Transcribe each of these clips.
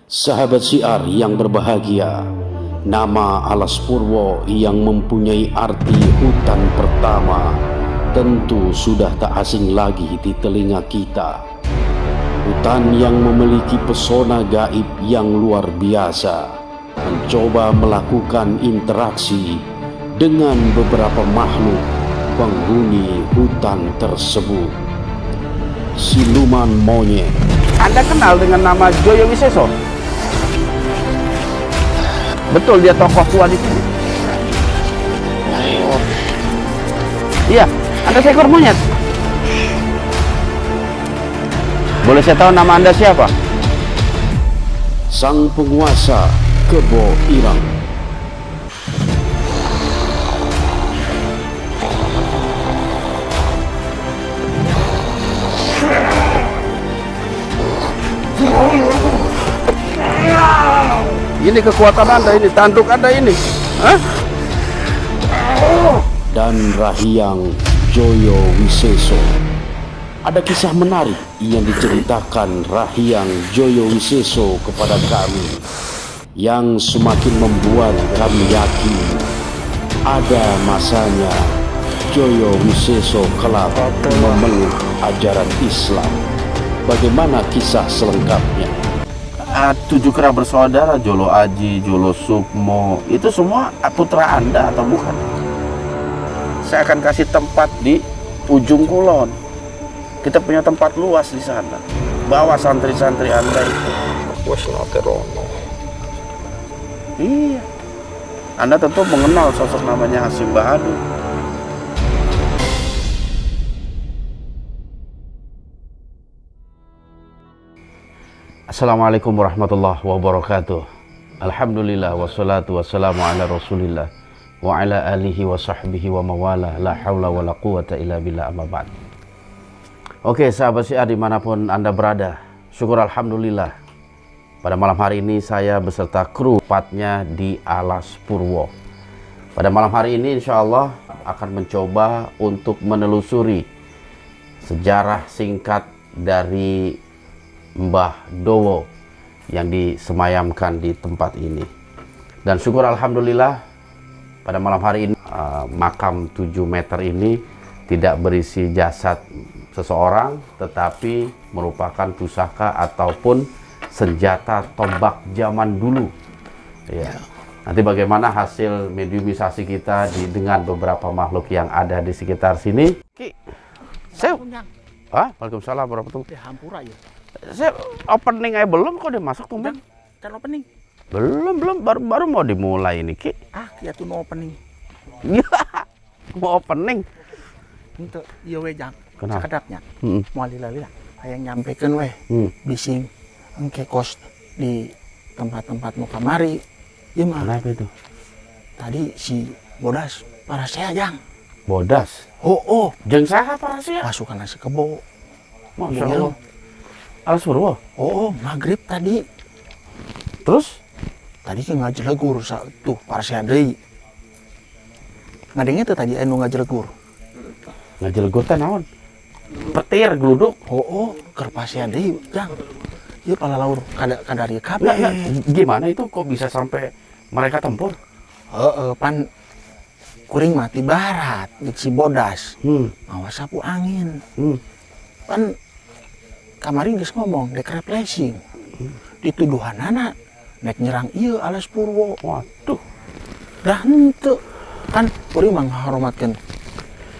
Sahabat siar yang berbahagia, nama Alas Purwo yang mempunyai arti hutan pertama tentu sudah tak asing lagi di telinga kita. Hutan yang memiliki pesona gaib yang luar biasa, mencoba melakukan interaksi dengan beberapa makhluk penghuni hutan tersebut. Siluman monyet. Anda kenal dengan nama Joyo Wiseso? Betul, dia tokoh tua di sini. Oh. Iya, Anda seekor monyet. Boleh saya tahu nama Anda siapa? Sang penguasa Kebo Irang. Ini kekuatan Anda, ini tanduk Anda ini. Hah? Dan Rahyang Joyo Wiseso. Ada kisah menarik yang diceritakan Rahyang Joyo Wiseso kepada kami, yang semakin membuat kami yakin ada masanya Joyo Wiseso kelak memeluk ajaran Islam. Bagaimana kisah selengkapnya? 7 kera bersaudara, Jolo Aji, Jolo Sukmo, itu semua putra Anda atau bukan? Saya akan kasih tempat di ujung kulon. Kita punya tempat luas di sana. Bawa santri-santri Anda itu. Iya. Anda tentu mengenal sosok namanya Hasim Bahadur. Assalamualaikum warahmatullahi wabarakatuh. Alhamdulillah wassalatu wassalamu ala rasulillah wa ala alihi wa sahbihi wa mawala, la hawla wa la quwata illa billah, amma ba'd. Oke, sahabat siar dimanapun Anda berada, syukur alhamdulillah pada malam hari ini saya beserta kru tepatnya di Alas Purwo. Pada malam hari ini insya Allah akan mencoba untuk menelusuri sejarah singkat dari Mbah Dowo yang disemayamkan di tempat ini. Dan syukur alhamdulillah pada malam hari ini makam 7 meter ini tidak berisi jasad seseorang, tetapi merupakan pusaka ataupun senjata tombak zaman dulu. Ya. Nanti bagaimana hasil mediumisasi kita dengan beberapa makhluk yang ada di sekitar sini. Waalaikumsalam warahmatullahi wabarakatuh. Saya opening aja belum kok dia masuk tuh, Bang. Kan opening? Belum, baru mau dimulai ini, Ki. Ya tuh no opening. Mau opening. Untuk iya we jang. Kenapa? Sekedapnya. Mau lila-lila. Hayang nyampekeun we. Bising engke kos di tempat-tempat mau kamari. Ieu mah. Kenapa itu? Tadi si Bodas para saya jang. Bodas. Oh. Jeung saha para sia? Pasukan nasi kebo. Masya Allah. Alas Purwo. Oh, maghrib tadi. Terus? Tadi ke ngajelegur tuh para saya deui. Ngadenge teh tadi anu ngajelegur. Ngajelegur teh naon? Petir gluduk. Oh, keur pasien deui, jang. Ieu palalaur kadari kabeh. Nah, gimana itu kok bisa sampai mereka tempur? Pan kuring mati barat di si Bodas. Mawa sapu angin. Pan kamarin geus ngomong dek refreshing. Dituduhan anak nek nyerang ieu Alas Purwo. Waduh. Dah henteu. Kan kuring menghormatkeun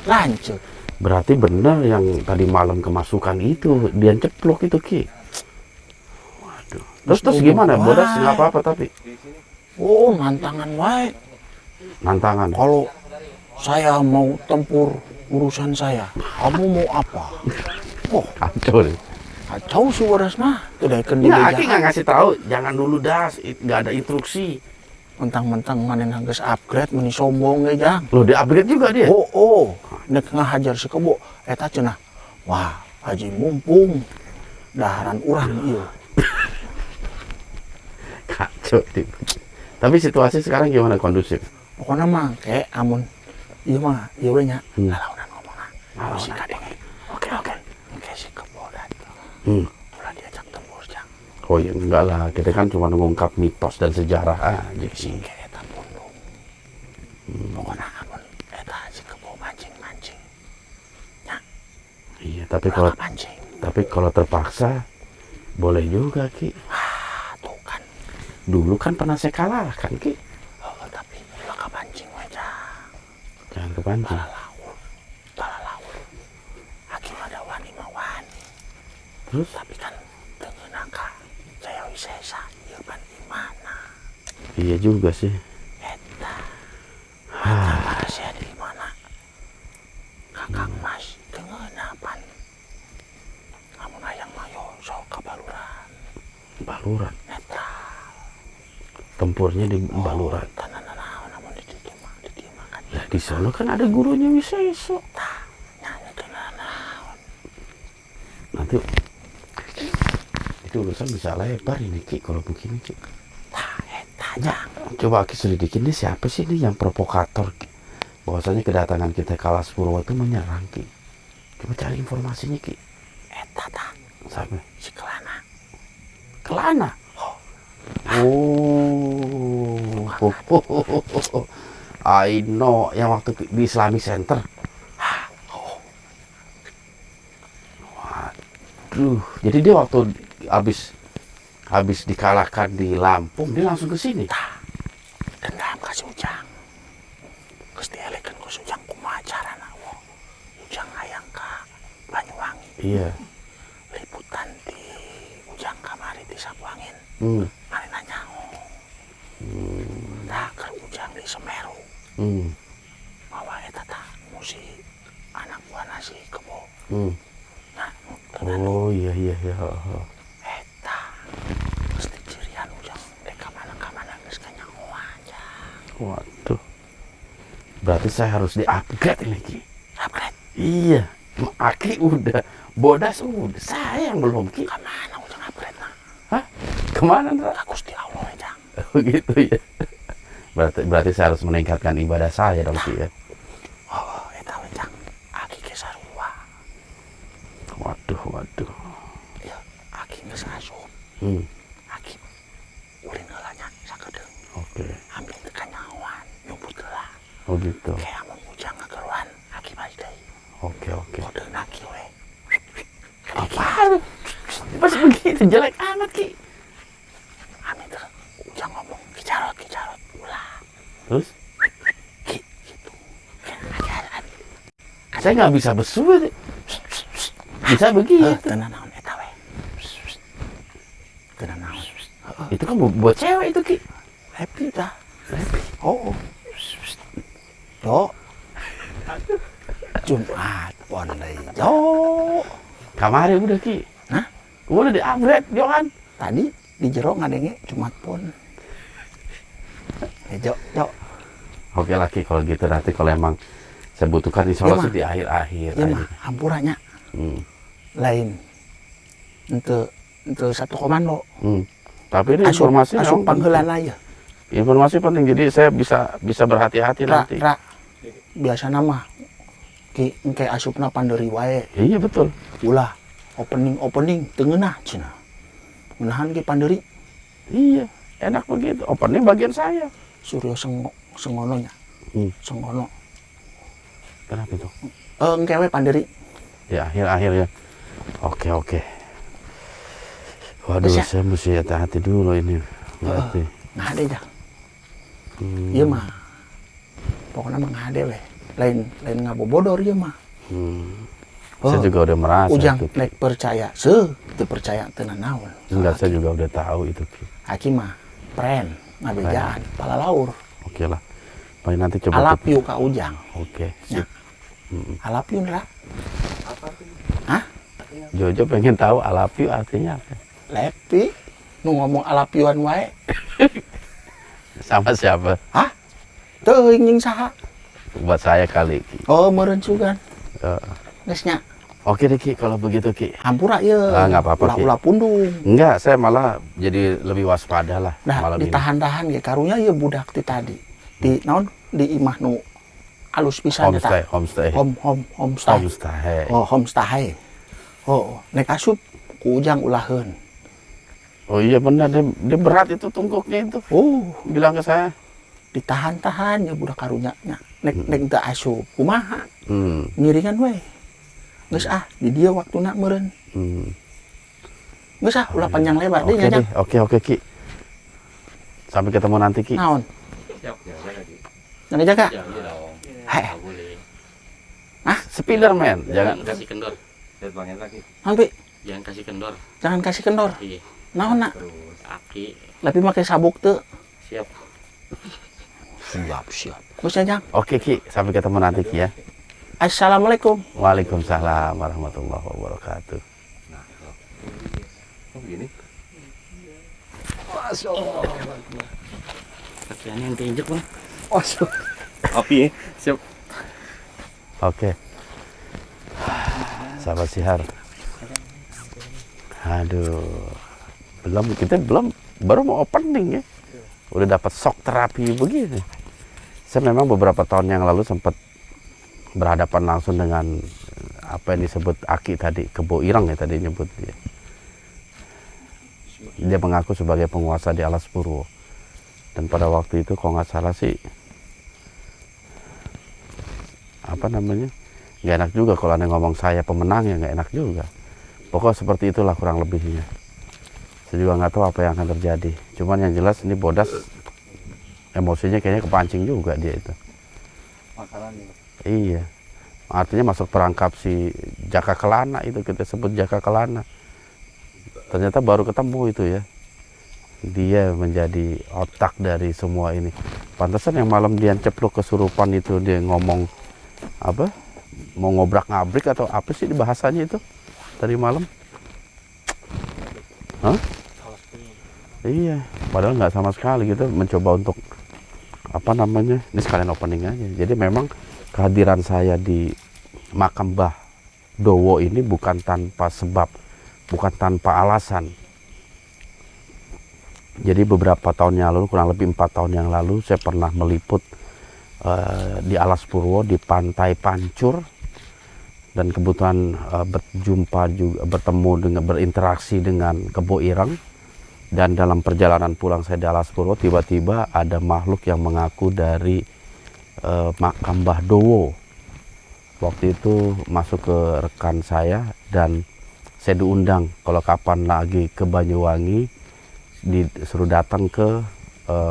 lanceuk. Berarti benar yang tadi malam kemasukan itu, dia ceplok itu, Ki. Waduh. Terus gimana? Bodas nggak apa-apa tapi? Oh, nantangan wae. Nantangan. Kalau saya mau tempur urusan saya, kamu mau apa? Oh, Kacau deh. kacau si Bodas mah. Tudaikeun di Nah, Aki bejahan. nggak ngasih tahu, jangan dulu das, nggak ada instruksi. Mentang-mentang manehna geus upgrade meni sombong ge jang. Loh, di upgrade juga dia? Oh. Nek ngahajar si kebo eta cenah. Wah, haji mumpung daharan urang ieu. Kacau. Tapi situasi sekarang gimana, kondusif? Pokona mah kayak amun ieu mah ieu we nya. Lalaunan ngomongna. Si kadenge. Oke. Oke si kebo datang. Ulah diajak tembus jang. Oh ya enggak lah, kita kan cuma mengungkap mitos dan sejarah aja sih. Singke eta pundung. Pokoknya amun eta si kebo mancing-mancing. Iya, Mancing. tapi kalau terpaksa boleh juga Ki. Tuh kan. Dulu kan pernah saya kalahkan Ki. Tapi ulah mancing aja. Jangan kepancing. Tala laut. Aki ada wani mawani. Terus? Tapi kan dengan angka saya wisesa ieu pan imana. Iya juga sih. Eta. Kamar saya di mana? Kakang Mas dengan apan. Namun ayang mayo sok kabaluran. Baluran. Eta. Tempurnya di Baluran. Tanah namun di dieu mah kan. Lah di sana kan ada gurunya Wiseso. Nyanyi kenal naon. Nanti itu urusan bisa lebar ini Ki kalau begini Ki. Eta jang. Coba Ki selidikin ini siapa sih ini yang provokator Ki? Bahwasanya kedatangan kita ke Alas Purwo itu menyerang Ki. Coba cari informasinya Ki. Eta tah Sampai si Kelana. Kelana. Oh. I know yang waktu di Islamic Center. Waduh, jadi dia waktu habis dikalahkan di Lampung, dia langsung ke sini. Dendam kasih Ujang. Geus dielekeun ku Ujang kumaha carana wo. Ujang hayang ka Banyuwangi. Iya. Liputan di Ujang kamari di Sapuangin. Mari nanya. Tah keur Ujang di Semeru. Mawa eta tah musi anak buahna si Kebo. Nah, Oh iya. eta geus dicirian Ujang dek ka mana geus kanyaho aja. Waduh. Berarti saya harus di-upgrade ini Ki. Upgrade Iya. Aki udah, Bodas udah, saya yang belum Ki. ka mana Ujang upgrade nah? Hah? Kemana Ndra? Ka Gusti Allah Ujang. Begitu ya. Berarti saya harus meningkatkan ibadah saya dong Ki ya. Oh, eta Ujang. Aki ge sarua. Waduh. Ya, Aki geus asup. Aki ulin heula nya sakedeung. Oke. Ambil teu kanyahoan, nyumput heula. Oh gitu. Kayak amun Ujang ngageruan, Aki balik deui. Oke. Kodeuna Aki we. Apaan? Pas begitu jelek amat Ki. Amin teu Ujang ngomong kicarot ulah. Terus? Ki gitu. Ajaran. Saya nggak bisa besu. Bisa begitu. Tenan naon eta we. Tenan naon. Itu kan buat cewek itu Ki. Happy dah. Oh. Yo. Jumat pon deui. Yo. Kamari udah Ki. Hah? Udah di-upgrade Johan. Tadi di jero ngadenge Jumat pon. Jo. Oke lah Ki, kalau gitu nanti kalau emang saya butuhkan isolasi Iya, di akhir-akhir Ieu aja. mah hampuranya Hmm. lain. Ente satu komando. Tapi ini informasi asup memang pangheulana ieu. informasi penting, jadi saya bisa berhati-hati nanti. Biasana mah ki engke asupna panderi wae. Iya betul. Ulah opening teu ngeunah cenah. Ngeunahan ki panderi Iya, enak begitu. Opening bagian saya. Suryo Sengono nya. Sengono. Kenapa itu? Engke we panderi. Ya akhir-akhir ya. Oke. Waduh, Terus ya? saya mesti hati-hati dulu ini. Berarti. Ngade jah. Ieu mah. Pokoknya mah ngade we. Lain ngabobodor ieu mah. Saya juga udah merasa Ujang itu. nek percaya, teu percaya teu naon. Enggak, saya juga udah tahu itu. Aki mah pren, ngabejaan, palalaur. Oke lah. Paling nanti coba. Alapiu ka Ujang. Oke. Ya. Alapiu Ndra. Hah? Jojo pengen tahu alapiu artinya apa? Lepi. Nu ngomong alapiuan wae. Sama siapa? Hah? Teuing jeung saha? Buat saya kali Ki. Oh, meureun sugan. Geus nya. Oke deh Ki, kalau begitu Ki. Hampura ieu. Nggak apa-apa, Ki. Ulah pundung. Enggak, saya malah jadi lebih waspada lah Nah, malam ini. ditahan-tahan ge karunya ieu budak ti tadi. Di naon? Di imah nu alus pisan eta. Homestay. Homestay. Oh, homestay. Oh, nek asup ku Ujang ulaheun. Oh iya benar, dia berat itu tungkuknya itu. Bilang ke saya. Ditahan-tahan ya budak karunya nek teu asup kumaha ngiringan we geus di dia waktuna meureun geus ulah panjang lebar oke deh deh, oke Ki, sampai ketemu nanti Ki. naon jaga Spiderman jangan kasih kendor. sampai Jangan kasih kendor. jangan kasih kendor Iya. naon nak Aki. tapi make sabuk teu Siap. siap geus jang oke Ki, sampai ketemu nanti Ki ya. assalamualaikum. Waalaikumsalam warahmatullahi wabarakatuh. Pakaiannya yang keinjek bang. Api ya? Siap. Oke. Sahabat Sihar. Aduh. Kita belum baru mau opening ya. Udah dapat shock terapi begini. Saya memang beberapa tahun yang lalu sempat berhadapan langsung dengan apa yang disebut Aki tadi, Kebo Ireng ya tadi nyebut dia. Dia mengaku sebagai penguasa di Alas Purwo. Dan pada waktu itu kalau nggak salah sih apa namanya, nggak enak juga kalau ada ngomong saya pemenang, ya nggak enak juga. Pokoknya seperti itulah kurang lebihnya. Saya juga nggak tahu apa yang akan terjadi. Cuman yang jelas ini Bodas emosinya kayaknya kepancing juga dia itu. Iya, artinya masuk perangkap si Jaka Kelana itu, kita sebut Jaka Kelana. Ternyata baru ketemu itu ya. Dia menjadi otak dari semua ini. Pantesan yang malam dia ceplok kesurupan itu, dia ngomong apa? Mau ngobrak-ngabrik atau apa sih bahasanya itu tadi malam? Hah? Iya, padahal nggak sama sekali. Kita mencoba untuk apa namanya? Ini sekalian opening aja. Jadi memang kehadiran saya di makam Mbah Dowo ini bukan tanpa sebab, bukan tanpa alasan. Jadi beberapa tahun yang lalu, kurang lebih 4 tahun yang lalu, saya pernah meliput di Alas Purwo di Pantai Pancur, dan kebetulan bertemu dengan, berinteraksi dengan Kebo Ireng. Dan dalam perjalanan pulang saya di Alas Purwo, tiba-tiba ada makhluk yang mengaku dari makam Mbah Dowo. Waktu itu masuk ke rekan saya dan saya diundang kalau kapan lagi ke Banyuwangi, disuruh datang ke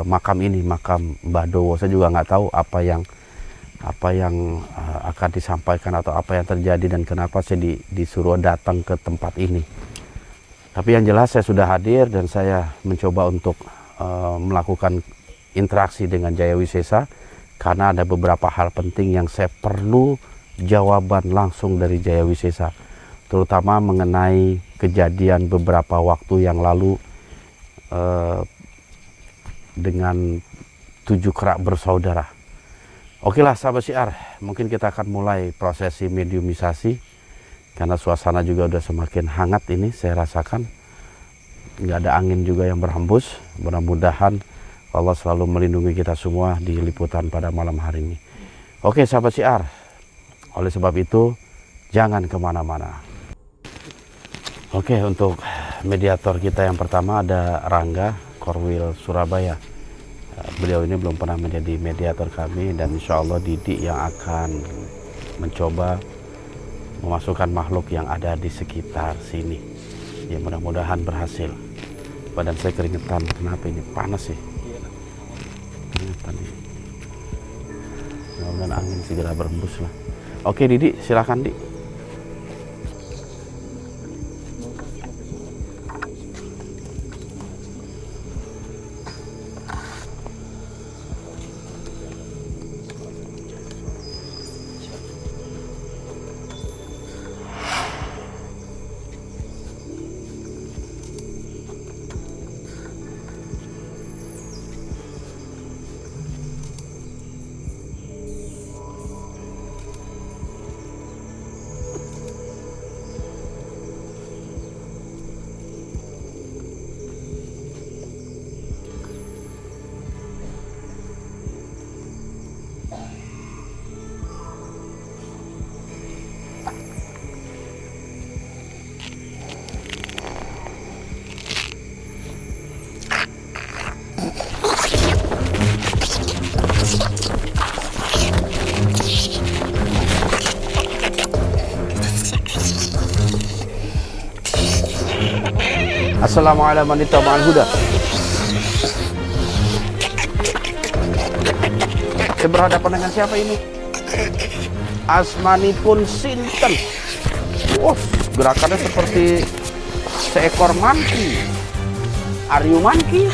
makam ini, makam Mbah Dowo. Saya juga nggak tahu apa yang akan disampaikan atau apa yang terjadi dan kenapa saya disuruh datang ke tempat ini. Tapi yang jelas saya sudah hadir dan saya mencoba untuk melakukan interaksi dengan Jaya Wisesa karena ada beberapa hal penting yang saya perlu jawaban langsung dari Jaya Wisesa, terutama mengenai kejadian beberapa waktu yang lalu dengan 7 kerak bersaudara. Oke lah sahabat Syiar, mungkin kita akan mulai prosesi mediumisasi karena suasana juga udah semakin hangat ini, saya rasakan. Nggak ada angin juga yang berhembus. Mudah-mudahan Allah selalu melindungi kita semua di liputan pada malam hari ini. Oke sahabat Syiar, oleh sebab itu jangan kemana-mana. Oke, untuk mediator kita yang pertama ada Rangga Korwil Surabaya. Beliau ini belum pernah menjadi mediator kami, dan insya Allah Didi yang akan mencoba memasukkan makhluk yang ada di sekitar sini. Ya mudah-mudahan berhasil. Badan saya keringetan, kenapa ini? Panas sih. Keringetan nih. Mudah-mudahan angin segera berembus lah. Oke Didi, silakan Di. wassalamu ala man ittaba'al huda. Saya berhadapan dengan siapa ini? Asmanipun sinten? Wah, gerakannya seperti seekor monkey. Are you monkey?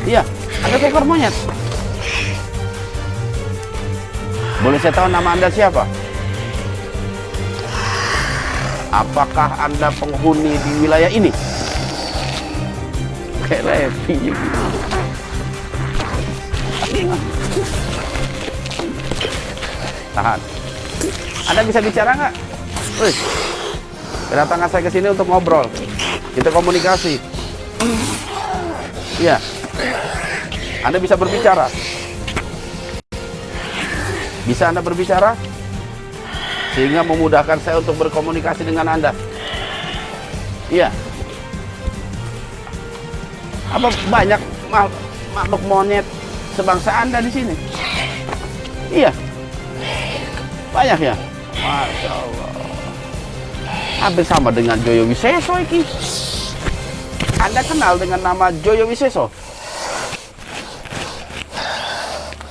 Iya, ada seekor monyet. Boleh saya tahu nama Anda siapa? Apakah Anda penghuni di wilayah ini? Kayak Levi gitu. Tahan. Anda bisa bicara nggak? Wih, kedatangan saya ke sini untuk ngobrol. Kita komunikasi. Iya. Anda bisa berbicara. Bisa Anda berbicara? Sehingga memudahkan saya untuk berkomunikasi dengan Anda. Iya. Apa banyak makhluk monyet sebangsa Anda di sini? Iya. Banyak ya? Masya Allah. Hampir sama dengan Joyo Wiseso iki. Anda kenal dengan nama Joyo Wiseso?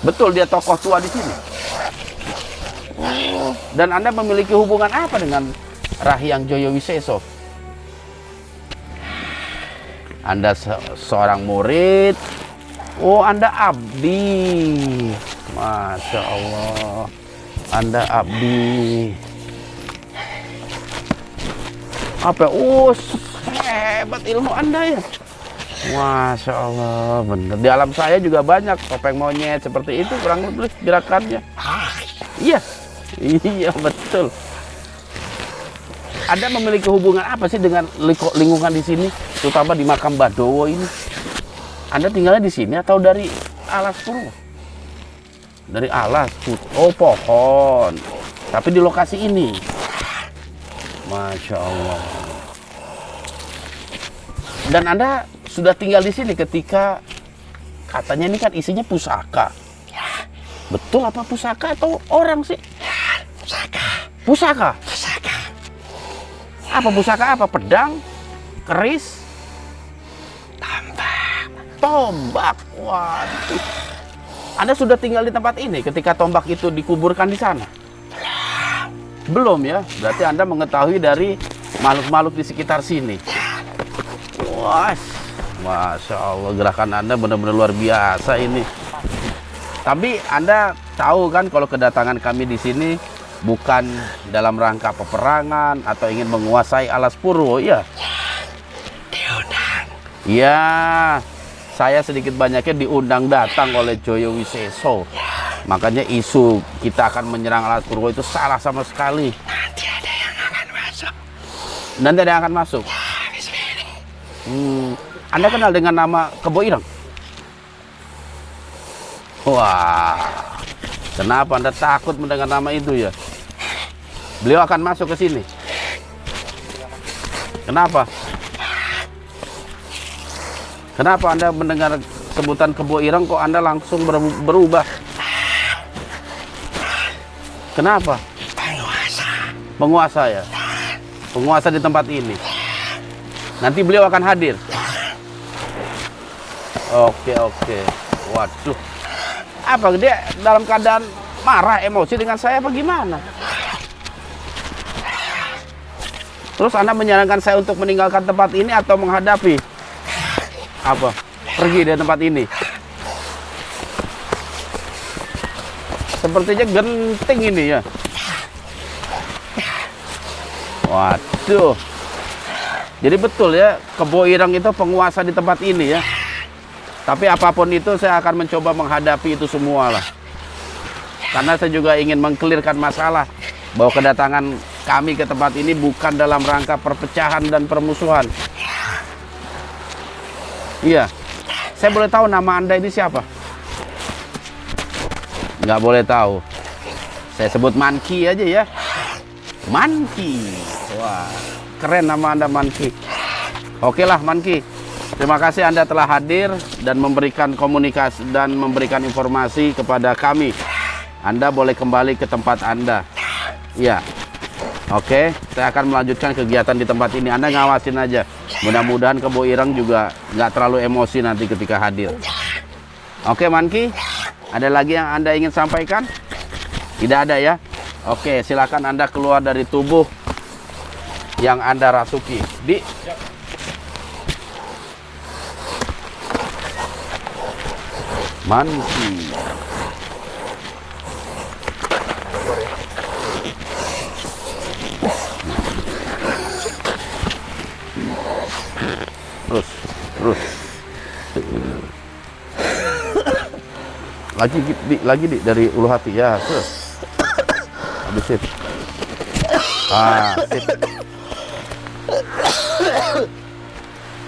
Betul dia tokoh tua di sini. Oh, dan Anda memiliki hubungan apa dengan Rahyang Joyo Wiseso? Anda seorang murid. Oh, Anda abdi. Masya Allah. Anda abdi. Apa? Oh, hebat ilmu Anda ya. Masya Allah, bener. Di alam saya juga banyak topeng monyet seperti itu, kurang lebih gerakannya. Iya, iya betul. Anda memiliki hubungan apa sih dengan lingkungan di sini, terutama di makam Badowo ini? Anda tinggalnya di sini atau dari Alas Purwo? Dari Alas, oh pohon. Tapi di lokasi ini. Masya Allah. Dan Anda sudah tinggal di sini ketika katanya ini kan isinya pusaka. Betul apa pusaka atau orang sih? Pusaka. Pusaka? Pusaka. Apa pusaka apa? Pedang? Keris? Tombak. Tombak. Waduh. Anda sudah tinggal di tempat ini ketika tombak itu dikuburkan di sana? Belum ya? Berarti Anda mengetahui dari makhluk-makhluk di sekitar sini. Wah, Masya Allah, gerakan Anda benar-benar luar biasa ini. Tapi Anda tahu kan kalau kedatangan kami di sini bukan dalam rangka peperangan atau ingin menguasai Alas Purwo, ya? Diundang. Ya, saya sedikit banyaknya diundang datang oleh Joyo Wiseso. Makanya isu kita akan menyerang Alas Purwo itu salah sama sekali. Nanti ada yang akan masuk. Nanti ada yang akan masuk. Anda kenal dengan nama Kebo Ireng? Wah, kenapa Anda takut mendengar nama itu ya? Beliau akan masuk ke sini. Kenapa? Kenapa Anda mendengar sebutan Kebo Ireng kok Anda langsung berubah? Kenapa? Penguasa. Penguasa ya? Penguasa di tempat ini. Nanti beliau akan hadir. Oke. Waduh. Apa dia dalam keadaan marah, emosi dengan saya apa gimana? Terus Anda menyarankan saya untuk meninggalkan tempat ini atau menghadapi? Apa? Pergi dari tempat ini. Sepertinya genting ini ya. Waduh. Jadi betul ya, Kebo Ireng itu penguasa di tempat ini ya. Tapi apapun itu saya akan mencoba menghadapi itu semua lah. Karena saya juga ingin mengkelirkan masalah bahwa kedatangan kami ke tempat ini bukan dalam rangka perpecahan dan permusuhan. Iya. Saya boleh tahu nama Anda ini siapa? Nggak boleh tahu. Saya sebut Manki aja ya. Manki. Wah. Keren nama Anda, Manki. Oke lah, Manki. Terima kasih Anda telah hadir dan memberikan komunikasi dan memberikan informasi kepada kami. Anda boleh kembali ke tempat Anda. Ya. Oke, saya akan melanjutkan kegiatan di tempat ini. Anda ngawasin aja. Mudah-mudahan Kebo Ireng juga nggak terlalu emosi nanti ketika hadir. Oke, Manki, ada lagi yang Anda ingin sampaikan? Tidak ada ya? Oke, silakan Anda keluar dari tubuh yang Anda rasuki. Di Manki. Terus. Lagi di dari ulu hati ya, terus. Habis sip. Sip.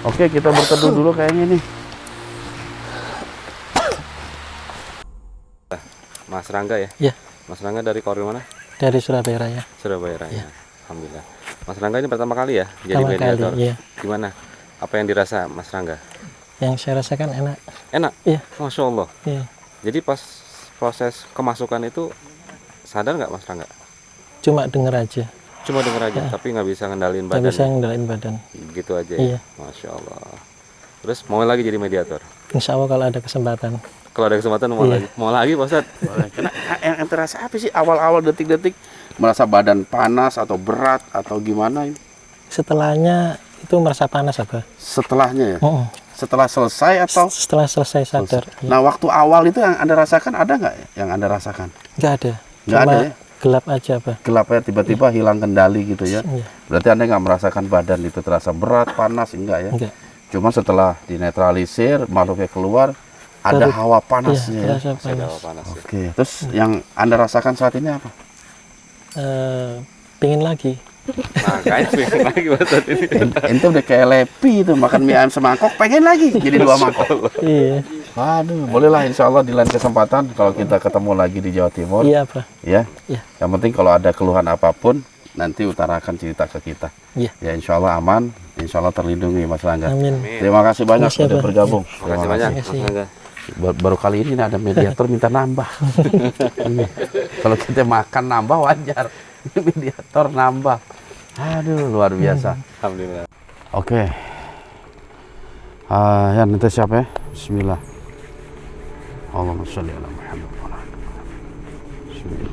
Oke, kita berteduh dulu kayaknya nih. Mas Rangga ya? Iya. Mas Rangga dari Korwil mana? Dari Surabaya Raya. Surabaya Raya. Iya. Alhamdulillah. Mas Rangga ini pertama kali ya jadi Pertama mediator? kali, iya. Gimana? Apa yang dirasa Mas Rangga? Yang saya rasakan enak. Enak? Iya. Masya Allah. Iya. Jadi pas proses kemasukan itu sadar nggak Mas Rangga? Cuma denger aja. Cuma denger aja, tapi nggak bisa ngendalin Nggak badan. bisa ngendalain badan. Gitu aja Iya. ya? Masya Allah. Terus mau lagi jadi mediator? Insya Allah kalau ada kesempatan. Kalau ada kesempatan mau Iya. lagi? Mau lagi Pak Ustadz? Boleh. Karena yang terasa apa sih awal-awal detik-detik merasa badan panas atau berat atau gimana ini? Setelahnya itu merasa panas apa? Setelahnya ya? Oh, Setelah selesai atau? setelah selesai sadar. Iya. Nah, waktu awal itu yang Anda rasakan ada nggak yang Anda rasakan? Nggak ada. Nggak Cuma ada ya? gelap aja apa? Gelapnya tiba-tiba hilang kendali gitu ya? Iya. Berarti Anda nggak merasakan badan itu terasa berat, panas, enggak ya? Enggak. Cuma setelah dinetralisir, makhluknya keluar, ada Baru- hawa Iya, panasnya ya? terasa Saya panas. ada panas ya. Oke, terus yang Anda rasakan saat ini apa? Pingin lagi. Nah, kayaknya pengen lagi Pak Ustadz ini. Ente udah kayak Lepi itu makan mie ayam semangkok, pengen lagi jadi 2 mangkok. Iya. Waduh, bolehlah insya Allah di lain kesempatan kalau kita ketemu lagi di Jawa Timur. Iya apa? Ya. Iya. Yang penting kalau ada keluhan apapun nanti utarakan cerita ke kita. Iya. Ya insya Allah aman, insya Allah terlindungi Mas Rangga. Amin. Terima kasih banyak Terima kasih, sudah Abah. bergabung. Terima kasih banyak Mas kasih. Rangga. Baru kali ini ada mediator minta nambah. Ini. Kalau kita makan nambah wajar. Ini mediator nambah. Aduh, luar biasa. Alhamdulillah. Oke. Ya nanti siapa ya? Bismillah. Allahumma sholli ala Muhammad wa ala ali Muhammad. Bismillah.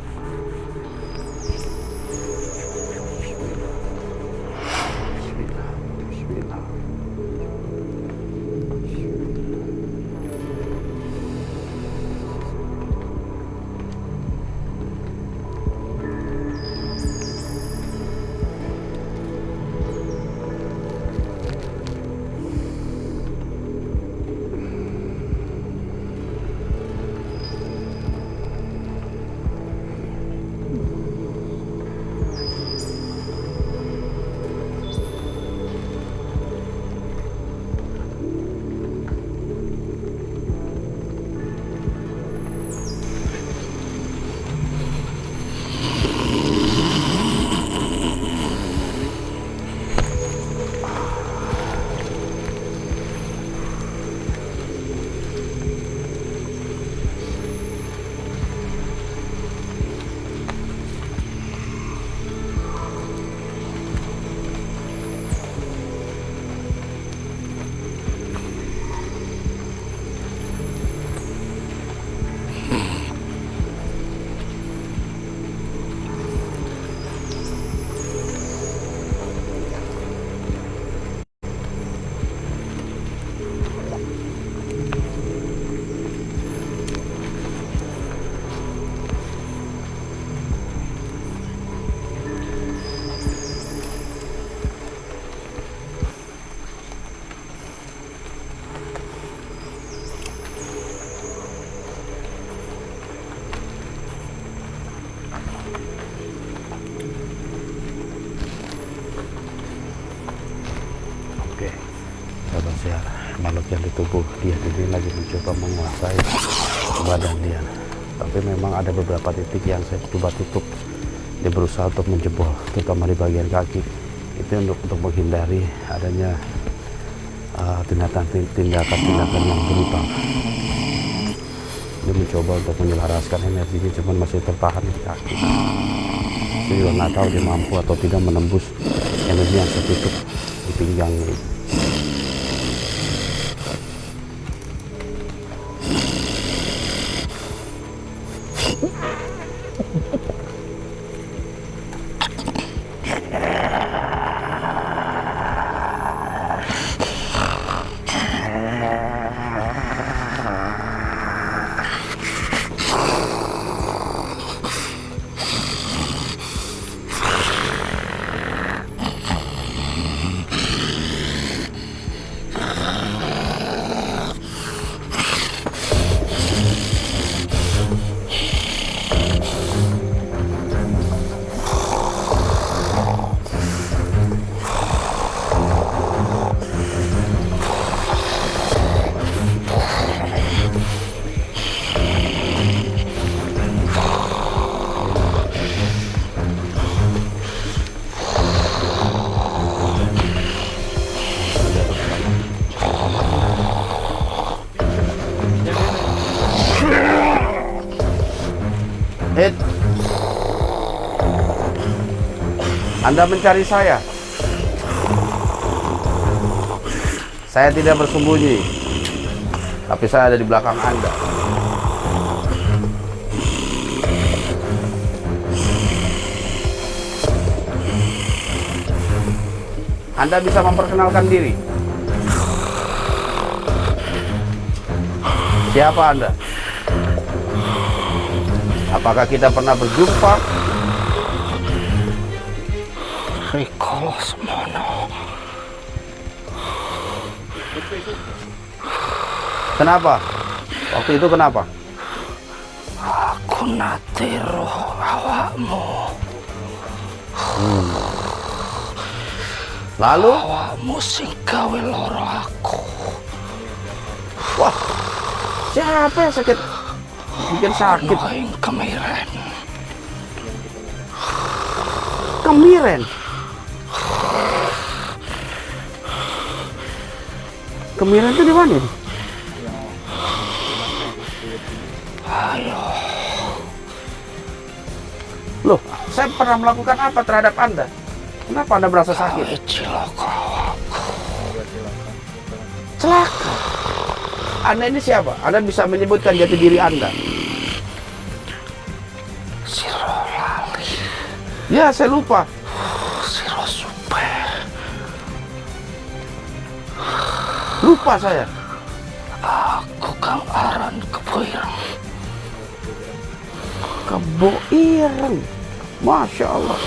Bismillah. Bismillah. Oke, sahabat siar, makhluk yang di tubuh dia ini lagi mencoba menguasai badan dia. Tapi memang ada beberapa titik yang saya coba tutup. Dia berusaha untuk menjebol, terutama di bagian kaki. Itu untuk menghindari adanya tindakan-tindakan yang brutal. Dia mencoba untuk menyelaraskan energinya, cuman masih tertahan di kaki. Saya juga nggak tahu dia mampu atau tidak menembus energi yang saya tutup di pinggang ini. Hit. Anda mencari saya. Saya tidak bersembunyi, tapi saya ada di belakang Anda. Anda bisa memperkenalkan diri. Siapa Anda? Apakah kita pernah berjumpa? Rikala semono. Kenapa? Waktu itu kenapa? Aku nate roh awakmu. Lalu? Awakmu sing gawe loro aku. Wah, siapa yang sakit? Bikin sakit. Noing kemiren. Kemiren? Kemiren itu di mana nih? Ayo. Loh, saya pernah melakukan apa terhadap Anda? Kenapa Anda merasa sakit? Cilaka. Celaka. Anda ini siapa? Anda bisa menyebutkan jati diri Anda? Siro lali. Ya, saya lupa. Siro supe. Lupa saya. Aku kang aran keboireng. Kebo Ireng. Masya Allah.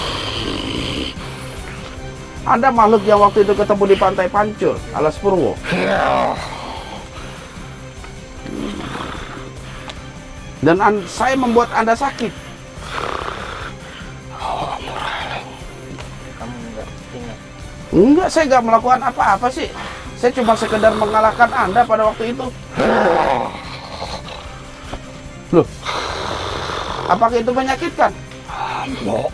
Anda makhluk yang waktu itu ketemu di Pantai Pancur, Alas Purwo. Ya. Dan saya membuat Anda sakit. Enggak, saya nggak melakukan apa-apa sih. Saya cuma sekedar mengalahkan Anda pada waktu itu. Loh, apakah itu menyakitkan? Ambo.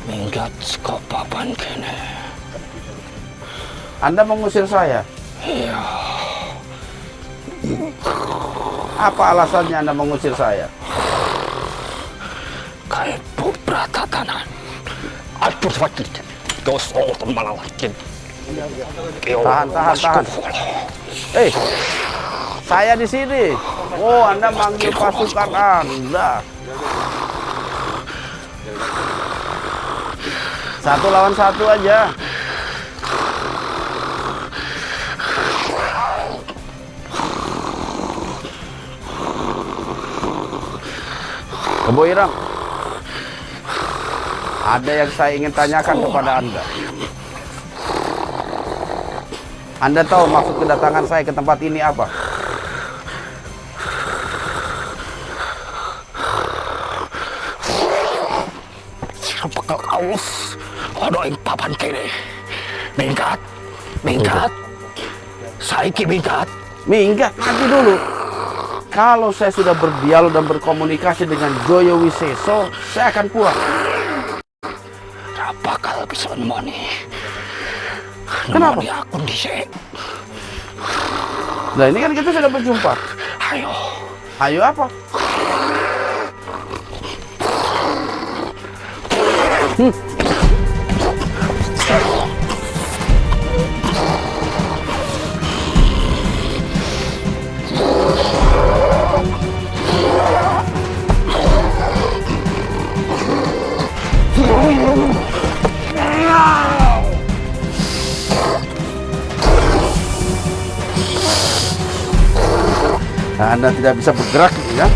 Minggat saka papan kene. Anda mengusir saya. Iya. Apa alasannya Anda mengusir saya? Kayak beberapa tatanan. Aduh sakit. Kau soal malah lagi. Tahan. Saya di sini. Oh, Anda manggil pasukan Anda. 1 lawan 1 aja. Kebo Ireng, ada yang saya ingin tanyakan kepada Anda. Anda tahu maksud kedatangan saya ke tempat ini apa? Bakal aus. Ada yang papan kene. Minggat. Saiki minggat. Minggat, nanti dulu. Kalau saya sudah berdialog dan berkomunikasi dengan Joyo Wiseso, saya akan puas. Bakal bisa nemoni. Kenapa? Nemoni aku dhisik. Nah, ini kan kita sudah berjumpa. Ayo. Ayo apa? Nah, Anda tidak bisa bergerak ya.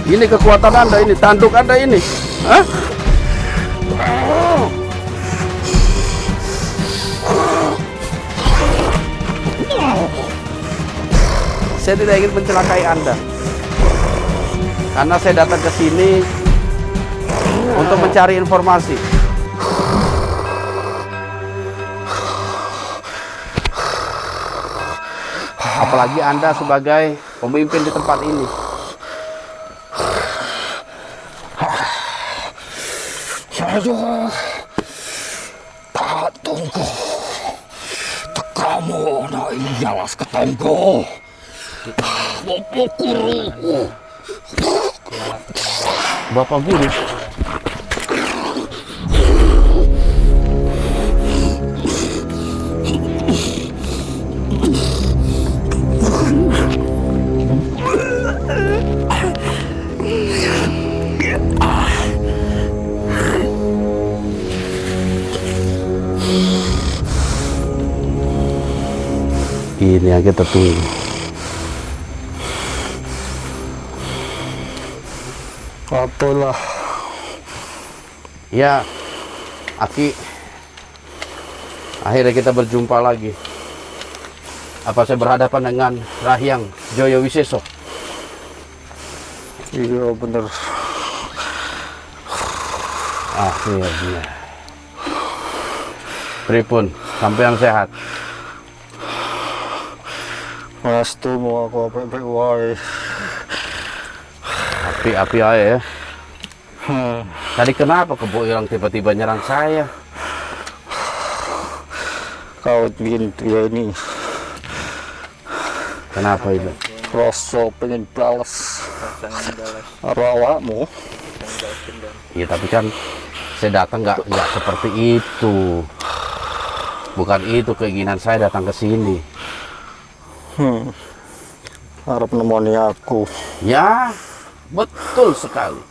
Ini kekuatan Anda, ini tanduk Anda ini. Hah? Saya tidak ingin mencelakai Anda. Karena saya datang ke sini untuk mencari informasi. Apalagi Anda sebagai pemimpin di tempat ini. Saya tak tunggu. Kamu nak injalas ketengko. Bapak guru. Bapak guru. Ini yang kita tunggu. Apalah. Ya, Aki, akhirnya kita berjumpa lagi. Apa saya berhadapan dengan Rahyang Joyo Wiseso? Iya bener. Akhirnya. Pripun, sampean sehat? Mas tuh mau aku apa wae. Api-api aja ya. Tadi kenapa Kebo Ireng tiba-tiba nyerang saya? Kau bikin dia ini Kenapa itu? rasa pengen balas awakmu. Ya tapi kan saya datang nggak seperti itu. Bukan itu keinginan saya datang ke sini. Harap nemoni aku. Ya, betul sekali.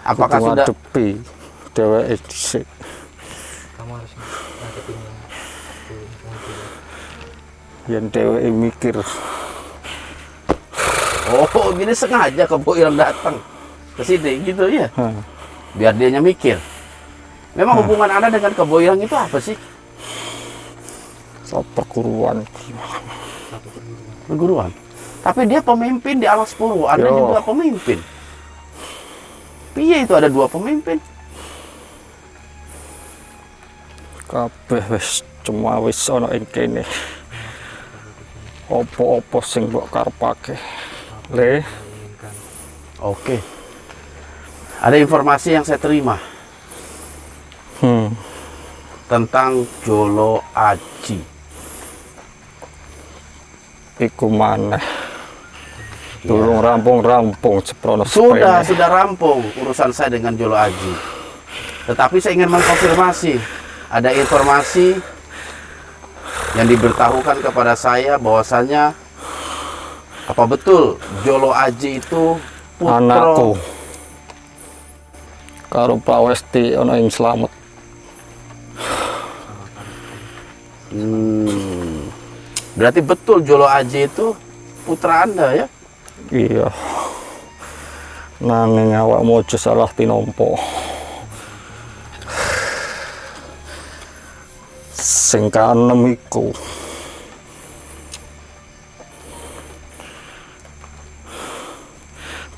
Apakah sudah ngadepi dheweke dhisik. Kamu harus ngadepinnya. Yen dheweke mikir. Oh, gini sengaja Kebo Ireng datang ke sini gitu ya. Biar dianya mikir. Memang hubungan Anda dengan Kebo Ireng itu apa sih? Perguruan. Perguruan. Tapi dia pemimpin di Alas Purwo, Anda Yo. juga pemimpin. Piye itu ada dua pemimpin? Kabeh wis cuma wis ana ing kene. Apa-apa sing mbok karepake. Le, Oke. Ada informasi yang saya terima tentang Jolo Aji. iku maneh. Durung rampung-rampung seprono Sudah rampung urusan saya dengan Jolo Aji. Tetapi saya ingin mengkonfirmasi, ada informasi yang diberitahukan kepada saya bahwasanya apa betul Jolo Aji itu putra anakku. Karo Pak Westi ana ing slamet. Berarti betul Jolo Aji itu putra Anda ya? Iya. Nanging awakmu aja salah tinompo. Sing kaenem iku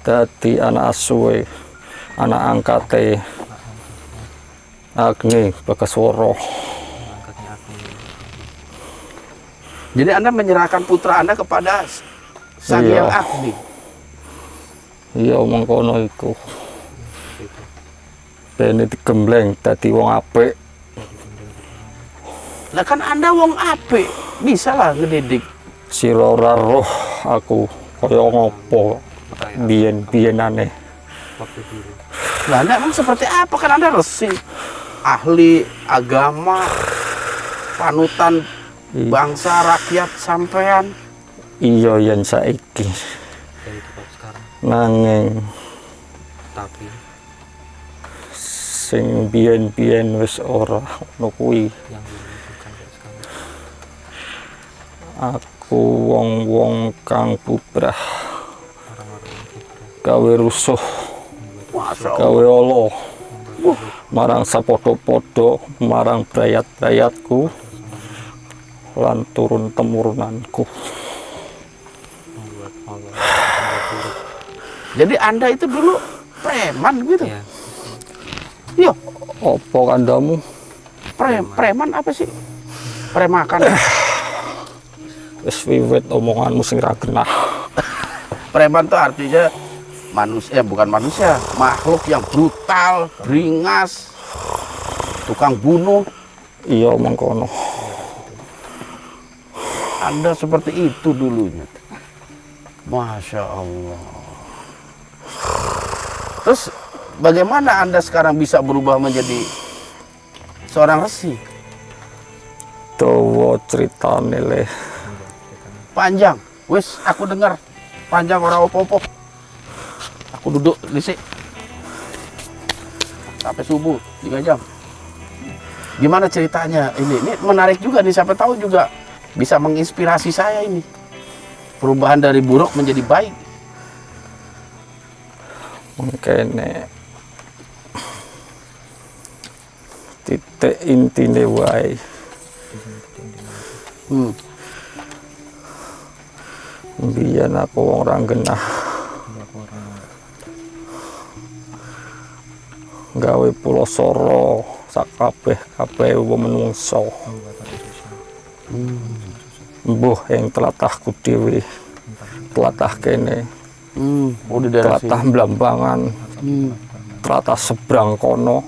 dadi anak asuhe, anak angkate Agni Bagaswara. Jadi Anda menyerahkan putra Anda kepada Sang Iya. Hyang Agni. Iya mengkono iku. Bene digembleng dadi wong apik. Lah kan Anda wong apik, bisa lah ngedidik. Sira ora roh aku kaya ngopo biyen-biyenane. Lah Anda emang seperti apa? Kan Anda resi, ahli agama, panutan bangsa, rakyat, sampean. Iya yen saiki. Dari tempat sekarang. Nanging Tapi sing biyen-biyen wis ora ngono kuwi. yang dulu bukan kayak sekarang. Aku iku wong-wong kang bubrah gawe rusuh, gawe Allah marang sapodo-podo, marang brayat-brayatku lan turun temurunanku. Jadi Anda itu dulu preman gitu? Iya. Iya, Apa kandamu? preman apa sih? Premakan. Wis wiwit omonganmu sing ra genah. Preman itu artinya manusia, bukan manusia, makhluk yang brutal, beringas, tukang bunuh. Iya mengkono. Anda seperti itu dulunya. Masya Allah. Terus bagaimana Anda sekarang bisa berubah menjadi seorang resi? Dawa critane le. Panjang. Wis aku dengar. Panjang orang opo-opo. Aku duduk di sini sampai subuh 3 jam. Gimana ceritanya ini? Ini menarik juga nih, siapa tahu juga bisa menginspirasi saya ini. Perubahan dari buruk menjadi baik. Mengkene titik intine wae. Biyen aku wong ra genah. Gawe pulau soro sakabeh wong menungso. Mbuh ing tlatahku dhewe. Tlatah kene. Oh di daerah Tlatah sini. Blambangan. Tlatah seberang kono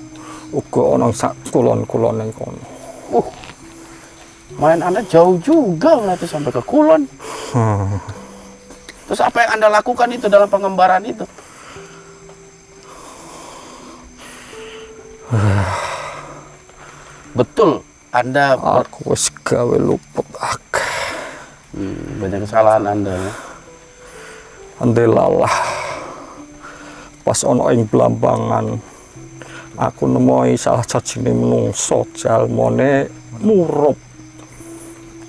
uga ana sak kulon-kulon ning kono. Main Anda jauh juga nanti sampai ke Kulon. Terus apa yang Anda lakukan itu dalam pengembaraan itu? Betul, Anda Aku wis gawe luput akeh. banyak kesalahan Anda ya. Ande lalah. Pas ana ing Blambangan aku nemoi salah sajine menungso jalmane murup.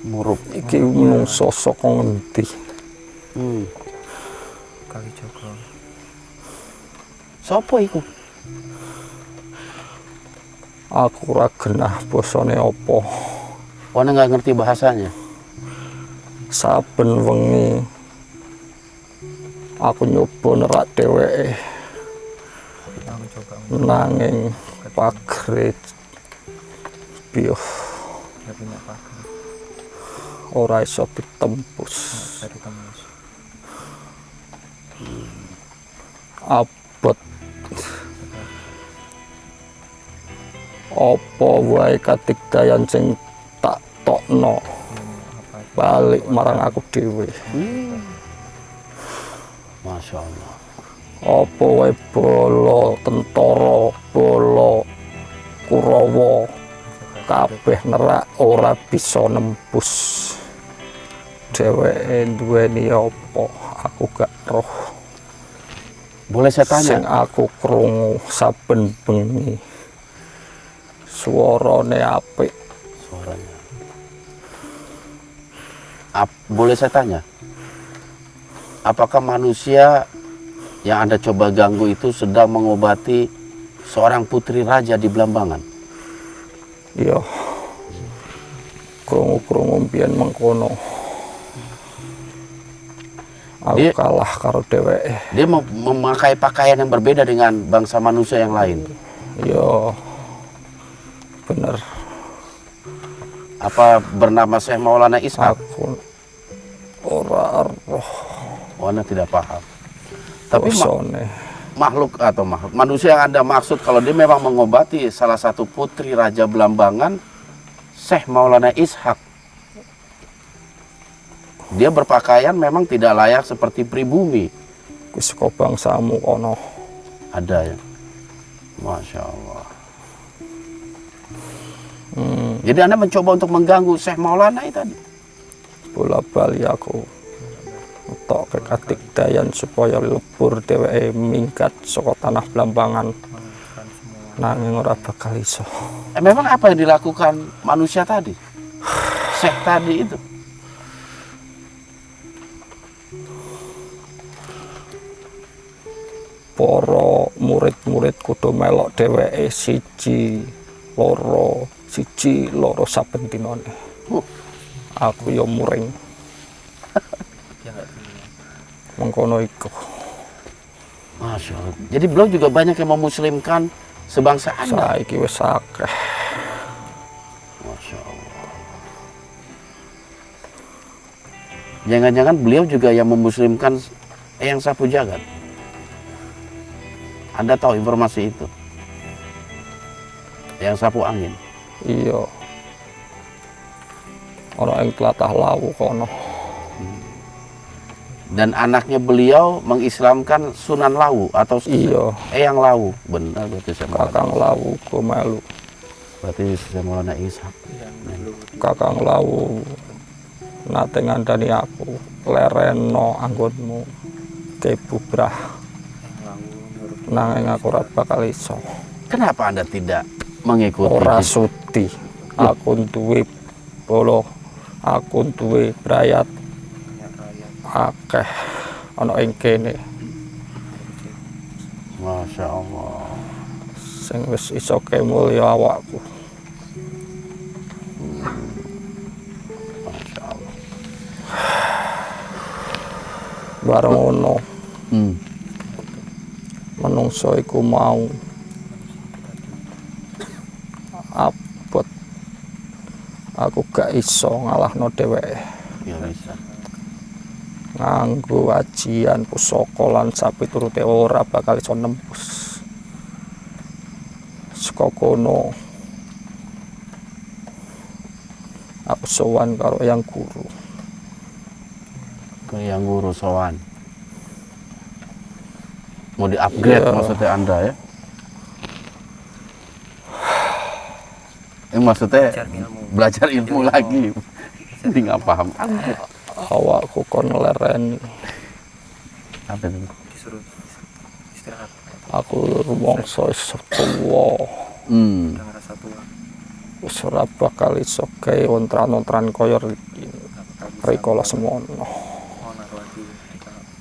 Murup. Iki menungso saka ngendi? Kali Joko. Sopo iku? Aku ora genah basane apa. Anda nggak ngerti bahasanya. Saben wengi aku nyoba nerak dheweke Aku coba nanging pagre piye nggak punya pakai ora iso ditembus. dari tembus. Abot apa wae katigdayan sing tak tokno balik marang aku dhewe. Masya Allah. Apa wae bala tentara, bala Kurawa kabeh nerak ora bisa nembus. Dheweke duweni apa aku gak roh. Boleh saya tanya? Sing aku krungu saben bengi suarane apik. Suaranya. Boleh saya tanya? Apakah manusia yang Anda coba ganggu itu sedang mengobati seorang putri raja di Blambangan? Iya. Krungu-krungu mbiyen mengkono. Aku Dia- kalah karo dheweke. Dia memakai pakaian yang berbeda dengan bangsa manusia yang lain. Iya. Bener. Apa bernama Syekh Maulana Ishak? Aku ora roh Oh, Anda tidak paham. Tapi bosone. makhluk atau manusia yang Anda maksud kalau dia memang mengobati salah satu putri Raja Blambangan, Syekh Maulana Ishak. Dia berpakaian memang tidak layak seperti pribumi. Ku saka bangsamu kono. Ada ya. Masya Allah. Jadi Anda mencoba untuk mengganggu Syekh Maulana itu tadi. Bola-bali aku tok katigdayan supaya lebur dheweke minggat saka tanah Blambangan. Nanging ora bakal iso. Memang apa yang dilakukan manusia tadi? Syekh tadi itu. para murid-murid kudu melok dheweke siji loro saben dinane. Aku ya muring. Dia nggak dulu. Mengkono iku. Masya Allah. Jadi beliau juga banyak yang memuslimkan sebangsa Anda. Saiki wis akeh. Masya Allah. Jangan-jangan beliau juga yang memuslimkan Eyang Sapu Jagat. Anda tahu informasi itu? Eyang Sapu Angin. Iya. Ana ing tlatah Lawu kono. Dan anaknya beliau mengislamkan Sunan Lawu atau Iya. Eyang Lawu. Benar berarti saya Kakang Lawu ku melu. Berarti saya Maulana Ishak. Kakang Lawu nate ngandani aku, lereno anggonmu ke bubrah. Nanging aku ora bakal iso. Kenapa Anda tidak mengikuti? Ora sudi. Aku duwe bolo, aku duwe brayat akeh ana ing kene Masya Allah. sing wis iso kemulya awakku. Masya Allah. Bareng ngono Hmm. menungso iku mau abot. Aku gak iso ngalahno dheweke. Ya bisa. Nganggo ajian pusaka lan sapiturute ora bakal iso nembus. Saka kono aku sowan karo Eyang Guru. Ke Yang Guru Sowan. Mau di-upgrade Iya. maksudnya Anda ya? Maksudnya belajar ilmu lagi. Jadi nggak paham. Awakku kon lereni. Apa itu? Disuruh istirahat. Aku rumangsa iso tuwa. Hmm. Udah ngerasa tua. Wis ora bakal iso gawe ontran-ontran kaya iki. Rikala semono. Oh, naruh lagi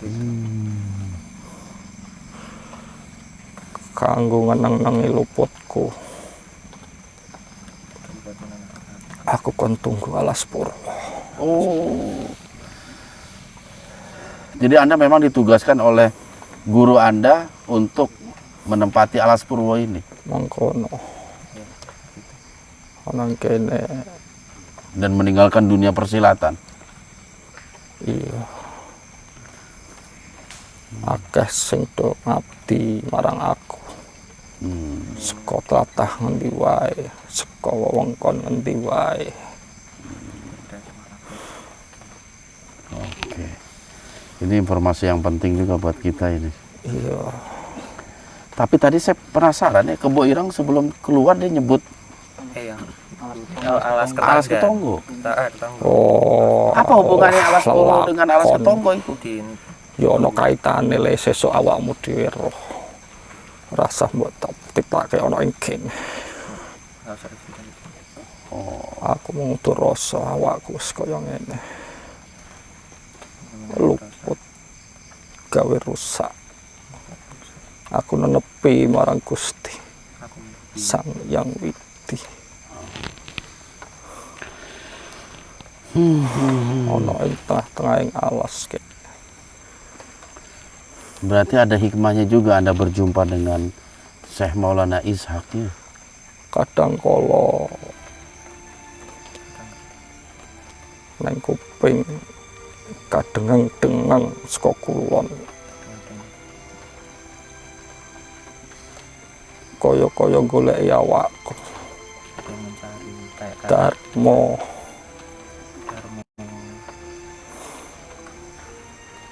di Kanggo ngeneng-nengi luputku. Aku kon tunggu alas purwa. Oh. Jadi Anda memang ditugaskan oleh guru Anda untuk menempati Alas Purwo ini. Mangkono. Ana kene Dan meninggalkan dunia persilatan. iya. Akeh sing do ngabdi marang aku. Saka tlatah ngendi wae, saka wewengkon ngendi wae. Oke. Ini informasi yang penting juga buat kita ini. Iya. Tapi tadi saya penasaran ya, Kebo Ireng sebelum keluar dia nyebut yang alas Alas Ketonggo. ketangga. Oh. Apa hubungannya Alas Purwo dengan Alas lelakon. Ketonggo itu? Ya ana kaitane le sesuk awakmu dhewe roh. Rasa mbok titake ana ing kene. Aku mung tuh rasa awakku wis kaya ngene. Luput gawe rusak. Aku nenepi marang Gusti Sang Yang Widi. Ana ing tengah-tengahing alas kene. Berarti ada hikmahnya juga Anda berjumpa dengan Syekh Maulana Ishak ya. Kadang kala neng kuping kadengeng-dengeng saka kulon. Kaya-kaya goleki awakku. Mencari kayak Darmo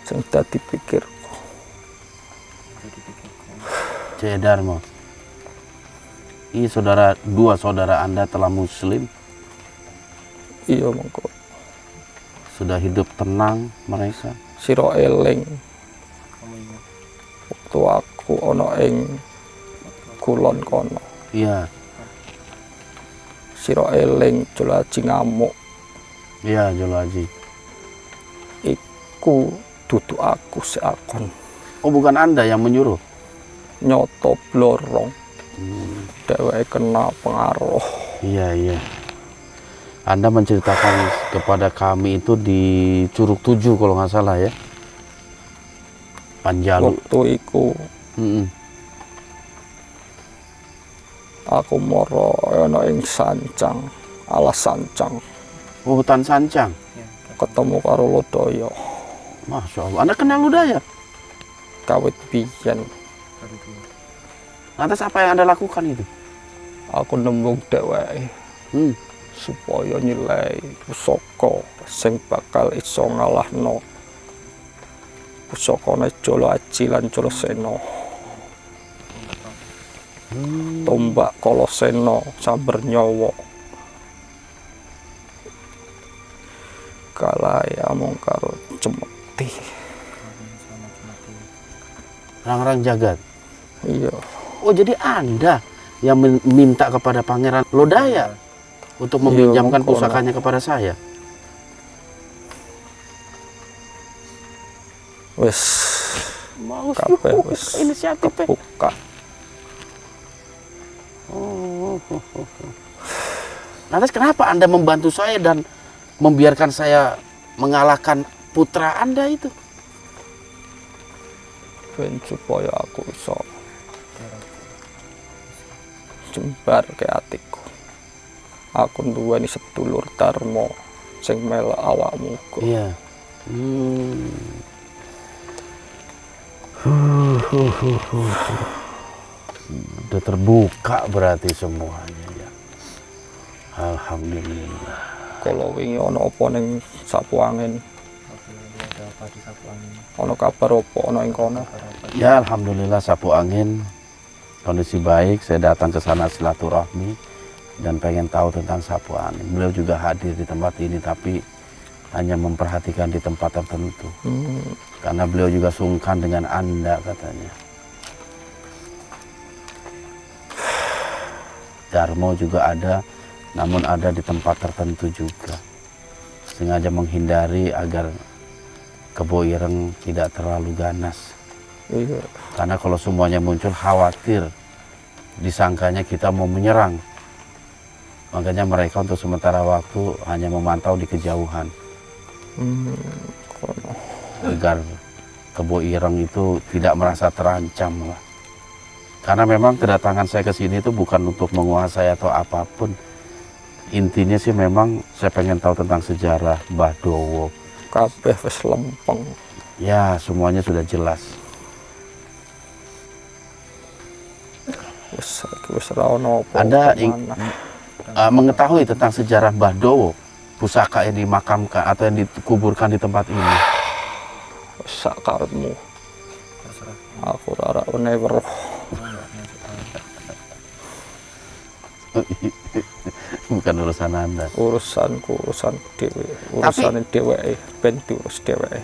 sing dadi pikirku. Cek Darmo. Ini dua saudara Anda telah muslim, Iya mengko sudah hidup tenang mereka. sira eling waktu aku ana ing kulon kono. Iya, Sira eling Jolaji ngamuk iya Jolo Haji. iku dudu aku seakon. Oh bukan Anda yang menyuruh? nyoto blorong. Dheweke kena pengaruh. Iya. Anda menceritakan kepada kami itu di Curug 7 kalau nggak salah ya. Panjalu. Waktu iku Mm-mm. aku moro ana ing Sancang, alas Sancang, Oh, hutan Sancang. Ya, ketemu karo Lodaya. Masya Allah. Anda kenal Lodaya? Kawit biyen baru itu. Lantas apa yang Anda lakukan itu? aku nembung dheweke Hmm. supaya nyilai pusaka sing bakal iso ngalahno pusakane Jolo Aji lan Jolo Sena. Tombak Kalasena Samber Nyawa. Kalahe amung karo Cemeti. Sama mati. Rang-rang jagat. Iya, Oh, jadi Anda yang minta kepada Pangeran Lodaya untuk meminjamkan mengkono. pusakanya kepada saya. wis Mau kabeh wis inisiatifnya. kebuka. Lantas kenapa Anda membantu saya dan membiarkan saya mengalahkan putra Anda itu? Ben supaya aku iso jembar ke atiku. Aku nduweni sedulur Darmo sing melok awakmu kok. Iya. Udah terbuka berarti semuanya ya. Alhamdulillah. Kalau wingi ana apa ning Sapu Angin? Oke, ada apa di sapu angin? Ana kabar apa ana ing kono? Ya alhamdulillah Sapu Angin kondisi baik. Saya datang ke sana silaturahmi dan pengen tahu tentang Sapu Angin. Beliau juga hadir di tempat ini tapi hanya memperhatikan di tempat tertentu. Karena beliau juga sungkan dengan Anda katanya. Darmo juga ada, namun ada di tempat tertentu juga. Sengaja menghindari agar Kebo Ireng tidak terlalu ganas. Iya, Karena kalau semuanya muncul khawatir disangkanya kita mau menyerang. Makanya mereka untuk sementara waktu hanya memantau di kejauhan. kono. Agar Kebo Ireng itu tidak merasa terancam lah. Karena memang kedatangan saya ke sini itu bukan untuk menguasai atau apapun. Intinya sih memang saya pengen tahu tentang sejarah Mbah Dowo. Kabeh wis lempeng. Ya, semuanya sudah jelas. Wis ra ono apa. Anda mengetahui tentang sejarah Mbah Dowo, pusaka yang dimakamkan atau yang dikuburkan di tempat ini. sak karepmu. Terserah. Aku ora never Enggak masuk tahu. Bukan urusan Anda. urusanku dhewe. Urusane dheweke ben diurus dheweke.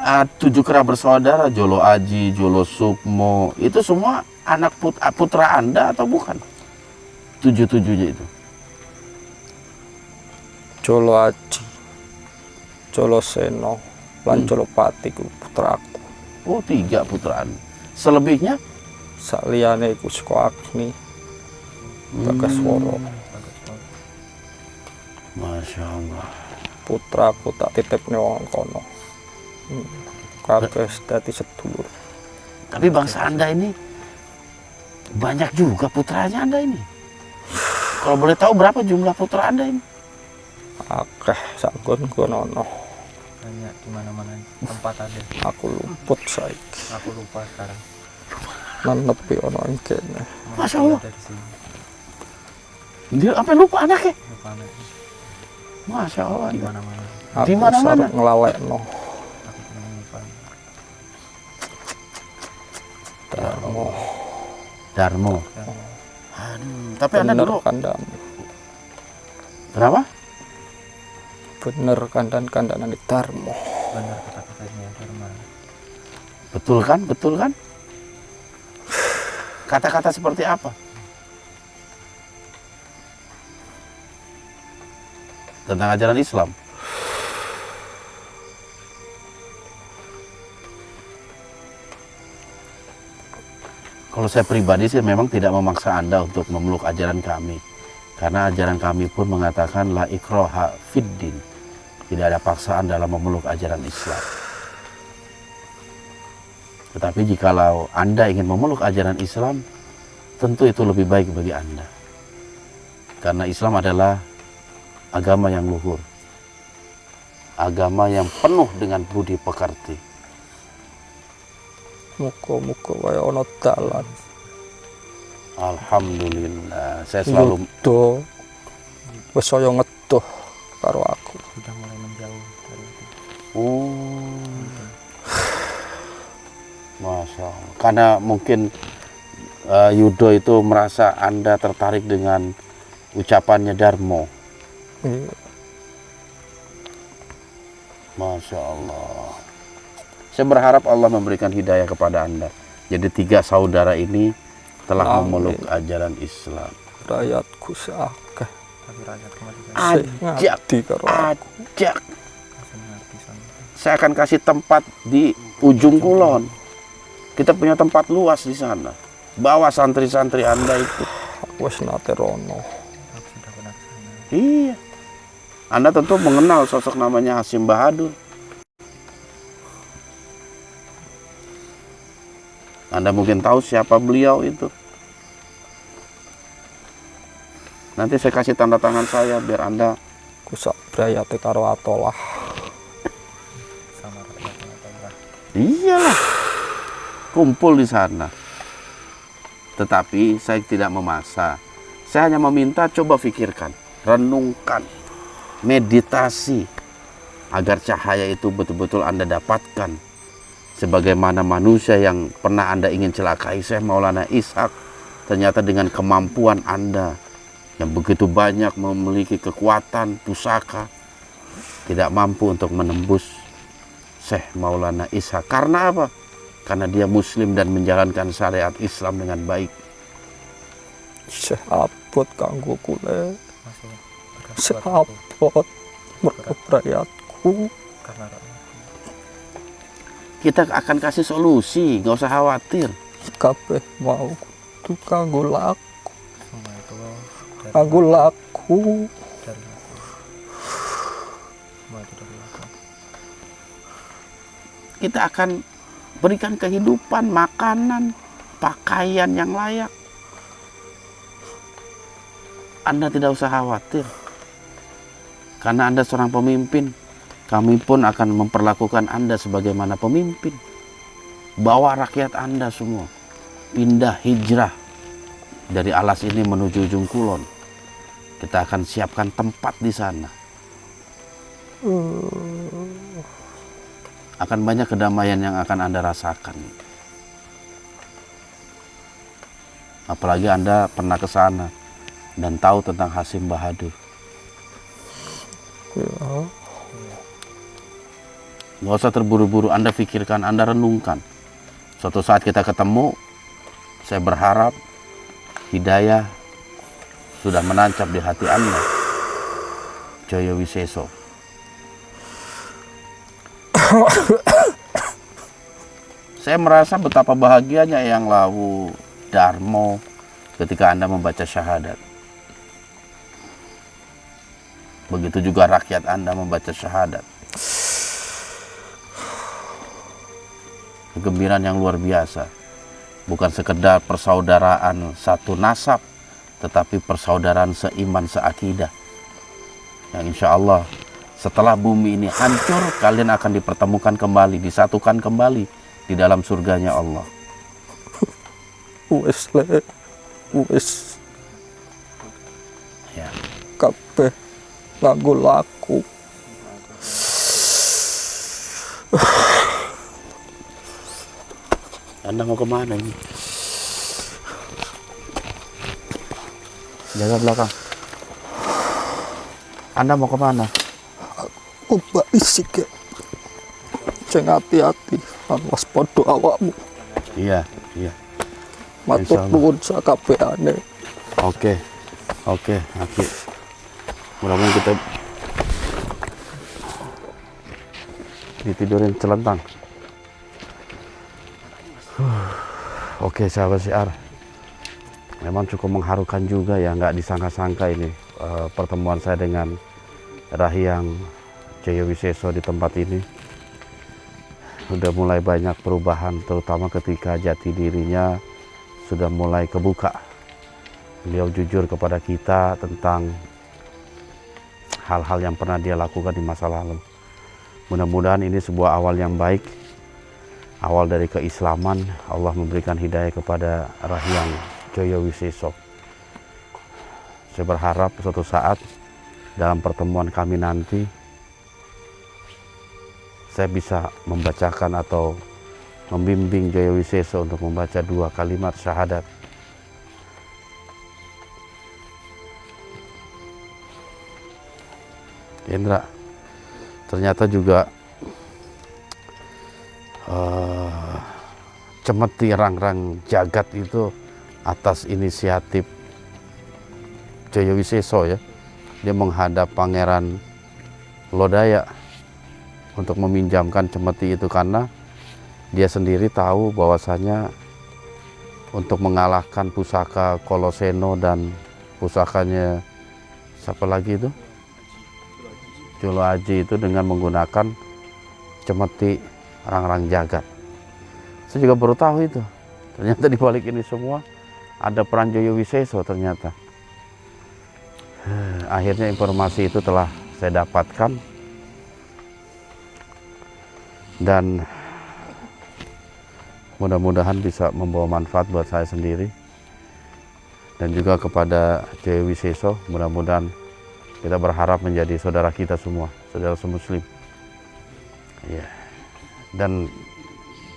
7 kera bersaudara, Jolo Aji, Jolo Sukmo, itu semua anak putra Anda atau bukan? 7-7-nya itu. Jolo Aji, Jolo Sena, lan Jolo Pati ku putraku. Oh, 3 putra Anda. Selebihnya? Saliyane iku saka Agni, Bagaswara. Masya Allah. Putraku tak titipne wong kono. Kabeh dadi sedulur. Tapi bangsa Anda ini banyak juga putranya Anda ini. Kalau boleh tahu berapa jumlah putra Anda ini? Akeh sanggon-nggon ono. Banyak di mana-mana tempat ada. Aku luput saiki. Aku lupa sekarang. Lan nepi ono ing kene. Masya Allah. Ada di sini. Dia apa lupa anaknya? Lupa anaknya. Masya Allah. Di mana-mana. Aku Di mana-mana? sareng nglalekno. Aku pernah lupa. Darmo. Darmo. Dan Aduh, tapi Anda Bener dulu kandang. berapa? Bener kandan-kandanan Darmo. benar kata-katanya Dharma. Betul kan? Betul kan? Kata-kata seperti apa? Tentang ajaran Islam. Kalau saya pribadi sih memang tidak memaksa Anda untuk memeluk ajaran kami. Karena ajaran kami pun mengatakan la ikraha fiddin. Tidak ada paksaan dalam memeluk ajaran Islam. Tetapi jikalau Anda ingin memeluk ajaran Islam, tentu itu lebih baik bagi Anda. Karena Islam adalah agama yang luhur. Agama yang penuh dengan budi pekerti. Muka-muka wae ana dalan. Alhamdulillah. Saya selalu Yudo wis saya ngedoh karo aku. Sudah mulai menjauh dari itu. Masya Allah. Karena mungkin Yudo itu merasa Anda tertarik dengan ucapannya Darmo. Iya. Masya Allah. Saya berharap Allah memberikan hidayah kepada Anda. Jadi 3 saudara ini telah Amin. memeluk ajaran Islam. Rakyatku seakeh Tapi rakyat kembali ke Ajak, ngabdi karo aku. ajak. kasih mengerti sama itu. Saya akan kasih tempat di ujung kulon. Kita punya tempat luas di sana. Bawa santri-santri Anda itu. Wis nate rono. Aku sudah pernah ke sana. Iya. Anda tentu mengenal sosok namanya Hasyim Bahadur. Anda mungkin tahu siapa beliau itu. Nanti saya kasih tanda tangan saya biar Anda. Ku sak brayate karo atolah. Sama rakyatnya Allah. Iyalah. Kumpul di sana. Tetapi saya tidak memaksa. Saya hanya meminta coba pikirkan, renungkan, meditasi agar cahaya itu betul-betul Anda dapatkan. Sebagaimana manusia yang pernah Anda ingin celakai, Syekh Maulana Ishak, ternyata dengan kemampuan Anda yang begitu banyak memiliki kekuatan pusaka, tidak mampu untuk menembus Syekh Maulana Ishak. Karena apa? Karena dia muslim dan menjalankan syariat Islam dengan baik. Syekh abot kanggo kule. Masih Syekh berkat abot mergo rakyatku. karena rakyat. Kita akan kasih solusi, nggak usah khawatir. Kabeh mau kudu kanggo laku. Semua itu dari Kanggo laku. dari aku. Semua itu dari aku. Kita akan berikan kehidupan, makanan, pakaian yang layak. Anda tidak usah khawatir. Karena Anda seorang pemimpin, kami pun akan memperlakukan Anda sebagaimana pemimpin. Bawa rakyat Anda semua. Pindah hijrah dari alas ini menuju ujung kulon. Kita akan siapkan tempat di sana. Akan banyak kedamaian yang akan Anda rasakan. Apalagi Anda pernah ke sana dan tahu tentang Hasyim Bahadur. Ya, Nggak usah terburu-buru, Anda pikirkan, Anda renungkan. Suatu saat kita ketemu, saya berharap hidayah sudah menancap di hati Anda. Joyo Wiseso. Saya merasa betapa bahagianya Eyang Lawu Darmo ketika Anda membaca syahadat. Begitu juga rakyat Anda membaca syahadat. Kegembiraan yang luar biasa. Bukan sekedar persaudaraan satu nasab, tetapi persaudaraan seiman seakidah. Yang insya Allah setelah bumi ini hancur, kalian akan dipertemukan kembali, disatukan kembali di dalam surganya Allah. wis le. Wis Ya. kabeh nganggo laku. Anda mau kemana ini? Jaga belakang. Anda mau kemana? Mbak isik. Ceng hati-hati lan waspada awakmu. Iya, iya. Matur Insyaallah. nuwun sakabehane. Oke, Aki. Mudah-mudahan kita ditidurin celentang. Oke. Oke, sahabat siar, memang cukup mengharukan juga ya, nggak disangka-sangka ini pertemuan saya dengan Rahyang Joyo Wiseso di tempat ini. Sudah mulai banyak perubahan, terutama ketika jati dirinya sudah mulai kebuka. Beliau jujur kepada kita tentang hal-hal yang pernah dia lakukan di masa lalu. Mudah-mudahan ini sebuah awal yang baik, awal dari keislaman. Allah memberikan hidayah kepada Rahyang Joyo Wiseso. Saya berharap suatu saat dalam pertemuan kami nanti saya bisa membacakan atau membimbing Joyo Wiseso untuk membaca 2 kalimat syahadat. Indra, ternyata juga cemeti Rangrang Jagat itu atas inisiatif Joyo Wiseso ya. Dia menghadap Pangeran Lodaya untuk meminjamkan cemeti itu karena dia sendiri tahu bahwasanya untuk mengalahkan pusaka Koloseno dan pusakanya siapa lagi itu? Jolo Aji itu dengan menggunakan cemeti Rangrang Jagat. Saya juga baru tahu itu. Ternyata di balik ini semua ada peran Joyo Wiseso ternyata. Akhirnya informasi itu telah saya dapatkan dan mudah-mudahan bisa membawa manfaat buat saya sendiri dan juga kepada Joyo Wiseso. Mudah-mudahan kita berharap menjadi saudara kita semua, saudara semuslim. Ya. Dan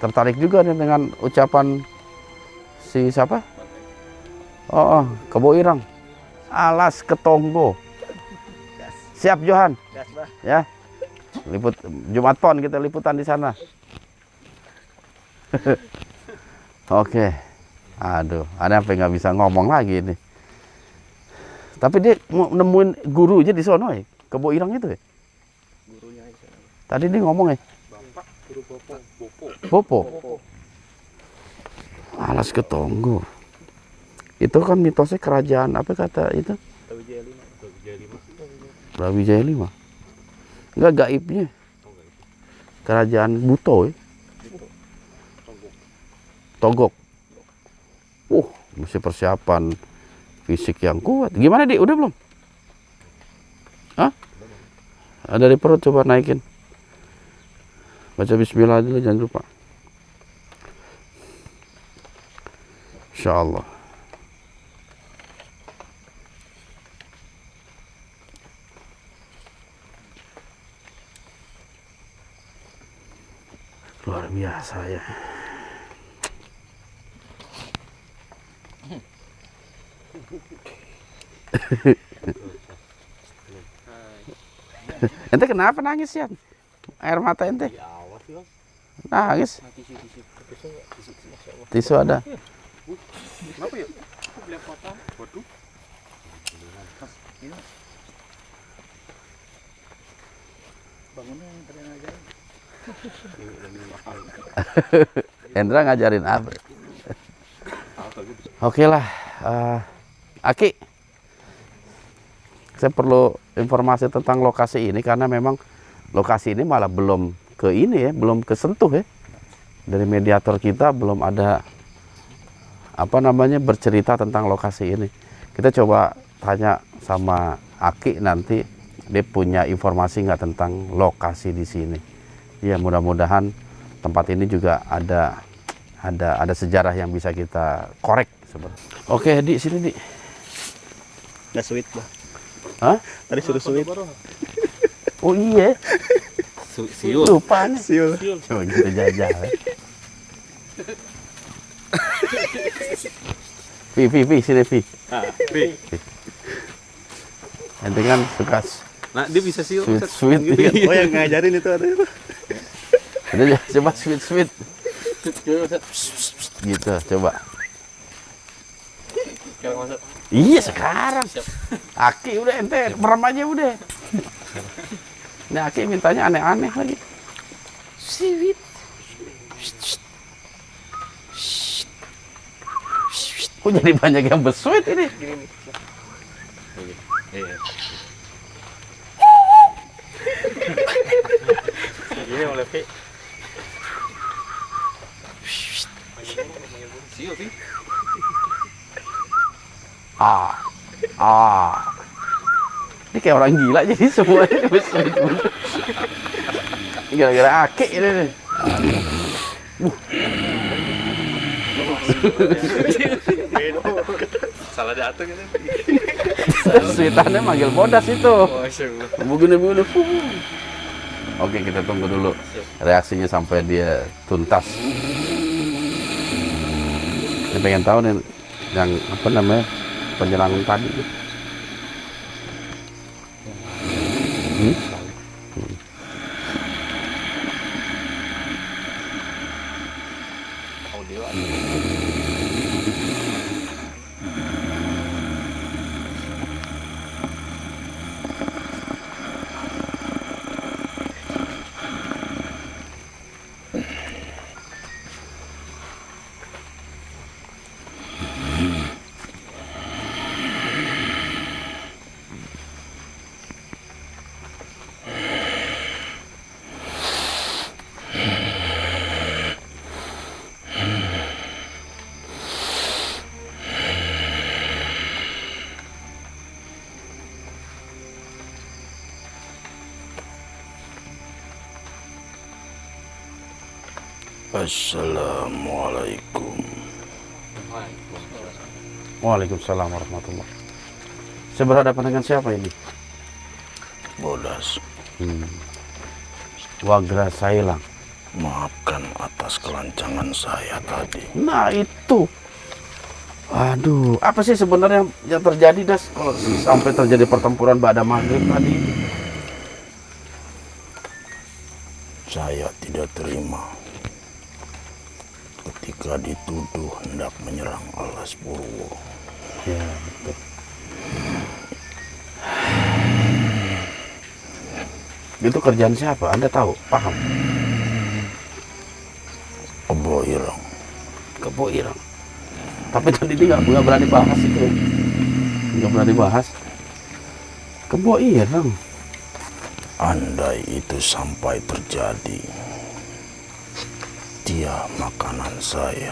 tertarik juga nih dengan ucapan si siapa? Kebo Irang. Alas Ketonggo. Siap Johan. Ya. Liput Jumat Pon kita liputan di sana. Oke. Aduh, ada apa nggak bisa ngomong lagi ini. Tapi dia mau nemuin gurunya di sono ya, Kebo Irang itu ya. Gurunya itu. Tadi dia ngomong ya. Bapak guru Bopo. Alas Ketonggo. Itu kan mitosnya kerajaan apa kata itu? Brawijaya 5. Enggak gaibnya. Kerajaan Buto ya. Togok. Mesti persiapan fisik yang kuat. Gimana Dik? Udah belum? Hah? Dari perut coba naikin. Baca bismillah dulu jangan lupa. Insyaallah. Luar biasa ya. Ente kenapa nangis ya? Air mata ente? Nangis? Tisu ada? Kenapa ya? Waduh. Hendra ngajarin apa? Oke lah, Aki, saya perlu informasi tentang lokasi ini karena memang lokasi ini malah belum ke ini ya, belum kesentuh ya. Dari mediator kita belum ada apa namanya bercerita tentang lokasi ini. Kita coba tanya sama Aki nanti dia punya informasi nggak tentang lokasi di sini. Ya mudah-mudahan tempat ini juga ada sejarah yang bisa kita korek sebenarnya. Oke, Di sini Di. Nggak sweet lah. Hah? Tadi suruh sweet. Oh iya. Siul. Lupa nih. Siul. Coba kita jajah. Vi sini Vi. Nanti kan suka Nah, dia bisa siul. sweet kan? Oh yang ngajarin itu ada itu. Udah coba sweet. Gitu, coba. Iya sekarang. Aki udah ente merem aja udah. Ini Aki mintanya aneh-aneh lagi. Sweet. Kok jadi banyak yang besuit ini? Gini oleh Pi. Ini kayak orang gila jadi semua ini besuit. Gara-gara akik ini nih. Salah datang gitu. Suitannya manggil bodas itu. Begini-begini. Oke, kita tunggu dulu reaksinya sampai dia tuntas. Saya pengen tahu nih yang apa namanya penyerang tadi. Assalamualaikum. Waalaikumsalam warahmatullahi. Saya berhadapan dengan siapa ini? Bodas, Wagra Sailang. maafkan atas kelancangan saya tadi. Nah itu. Aduh, apa sih sebenarnya yang terjadi, Das? Kalau sampai terjadi pertempuran pada maghrib tadi? Saya tidak terima ketika dituduh hendak menyerang Alas Purwo. Ya, betul. Itu kerjaan siapa? Anda tahu? Paham? Kebo Ireng. Kebo Ireng. Tapi tadi dia nggak berani bahas itu. Nggak berani bahas. Kebo Ireng. Andai itu sampai terjadi, dia makanan saya.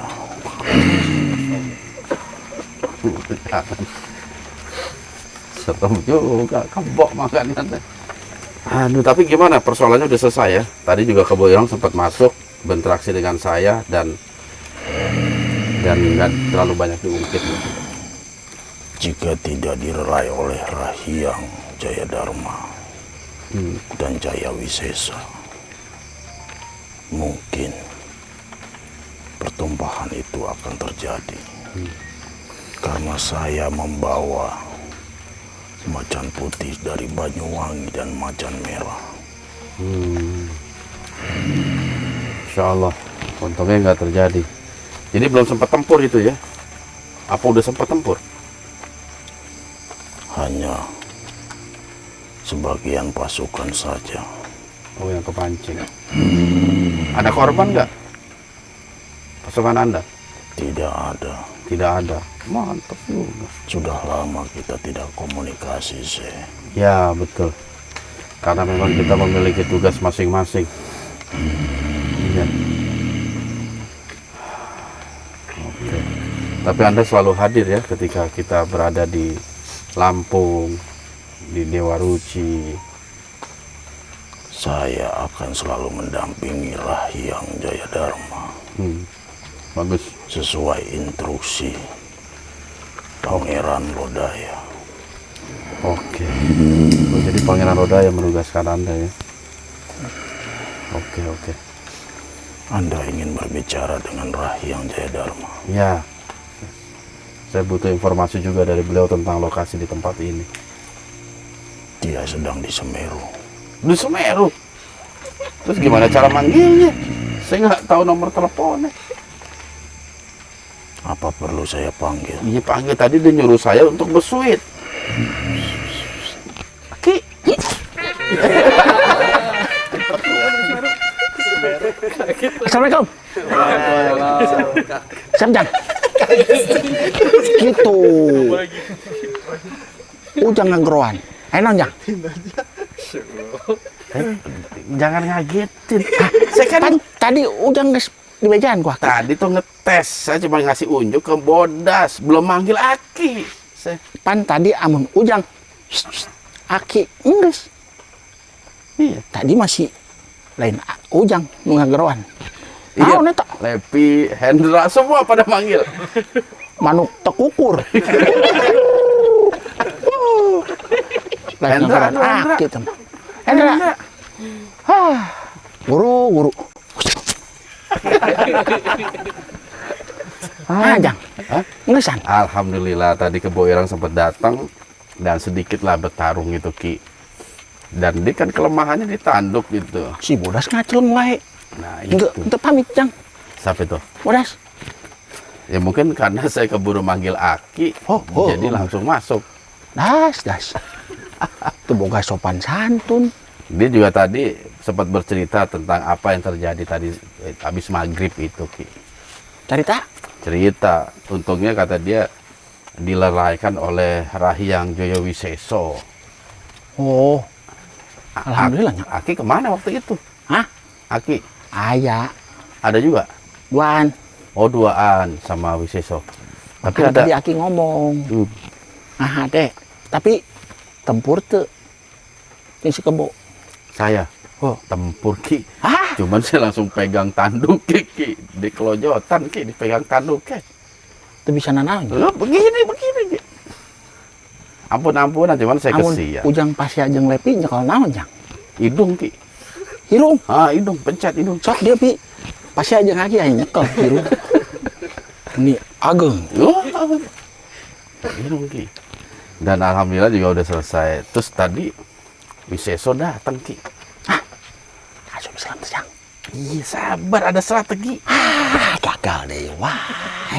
Serem juga kebo makanannya. Aduh, tapi gimana? Persoalannya udah selesai ya. Tadi juga Kebo Ireng sempat masuk berinteraksi dengan saya dan nggak terlalu banyak diungkit. Jika tidak direlai oleh Rahyang Jayadharma dan Jaya Wisesa, mungkin pertumpahan itu akan terjadi. Karena saya membawa macan putih dari Banyuwangi dan macan merah. Insya Allah, untungnya nggak terjadi. Jadi belum sempat tempur itu ya? Apa udah sempat tempur? Hanya sebagian pasukan saja. Oh, yang kepancing. Ada korban nggak? Pasukan Anda? Tidak ada. Tidak ada. Mantap juga. Sudah lama kita tidak komunikasi, sih. Ya, betul. Karena memang kita memiliki tugas masing-masing. Iya. Oke. Tapi Anda selalu hadir ya ketika kita berada di Lampung, di Dewa Ruci. Saya akan selalu mendampingi Rahyang Jayadharma. Bagus. Sesuai instruksi Pangeran Lodaya. Oke. Oh, jadi Pangeran Lodaya menugaskan Anda ya. Oke. Anda ingin berbicara dengan Rahyang Jayadharma? Ya. Saya butuh informasi juga dari beliau tentang lokasi di tempat ini. Dia sedang di Semeru. Di Semeru? Terus gimana cara manggilnya? Saya nggak tahu nomor teleponnya. Apa perlu saya panggil? Iya, panggil. Tadi dia nyuruh saya untuk bersuit. Ki. Assalamualaikum. Samjang. Gitu. Ujang ngegeroan. Enak Jang. Jangan ngagetin. Saya Kan tadi Ujang geus di bejaan gua. tadi tuh ngetes, saya cuma ngasih unjuk ke Bodas, belum manggil Aki. Pan tadi amun Ujang Aki geus. Iya. Tadi masih lain Ujang nu ngageroan. Iya. Naon eta? Lepi, Hendra semua pada manggil. Manuk tekukur. Lain Hendra, ngageroan Hendra. Aki teh. Hendra. Guru. Jang. Hah? Ngesan. Alhamdulillah tadi Kebo Irang sempat datang dan sedikitlah bertarung itu Ki. Dan dia kan kelemahannya di tanduk gitu. Si Bodas ngaceleng wae. Nah itu. Ente pamit Jang. Sampai tuh. Bodas. Ya mungkin karena saya keburu manggil Aki, jadi langsung masuk. Das. Itu boga sopan santun. Dia juga tadi sempat bercerita tentang apa yang terjadi tadi habis maghrib itu Ki. Cerita. Untungnya kata dia dileraikan oleh Rahyang Joyo Wiseso. Oh. Alhamdulillah. Aki kemana waktu itu? Hah? Aki Aya. ada juga? Duaan. Oh duaan sama Wiseso. Tapi Kan ada. tadi Aki ngomong. Dek. Tapi tempur tuh. Ini si Kebo. Saya. Oh. Tempur Ki. Hah? Cuman saya langsung pegang tanduk Ki. Di kelojotan Ki, dipegang tanduk Ki. Itu bisa nanaon. Loh, begini Ki. Ampun-ampunan, cuman saya Amun kesian. Ujang Pasya jeung Lepi nyekel naon Jang? Hidung Ki. Hirung. Hidung, pencet hidung. Sok dia Pi. Pasya jeung Aki aya nyekel hirung. Ini ageng. Hidung Ki. Dan alhamdulillah juga udah selesai. Terus tadi Wiseso datang Ki. Asup Islam teh Jang. Iya sabar, ada strategi. Gagal deh. Wah.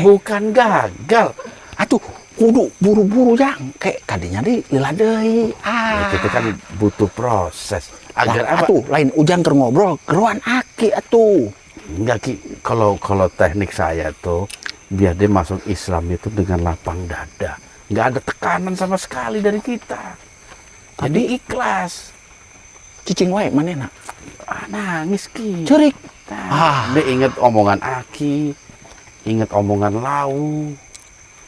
Bukan gagal. Atuh kudu buru-buru Jang. Kayak kadinya di lila deui. Itu kan butuh proses. Agar apa? Atuh lain Ujang keur ngobrol, keruan Aki atuh. Enggak Ki, kalau teknik saya tuh biar dia masuk Islam itu dengan lapang dada. Nggak ada tekanan sama sekali dari kita. Jadi ikhlas. Cicing wae manehna. Nangis Ki. Ceurik. Dia inget omongan Aki, inget omongan Lau.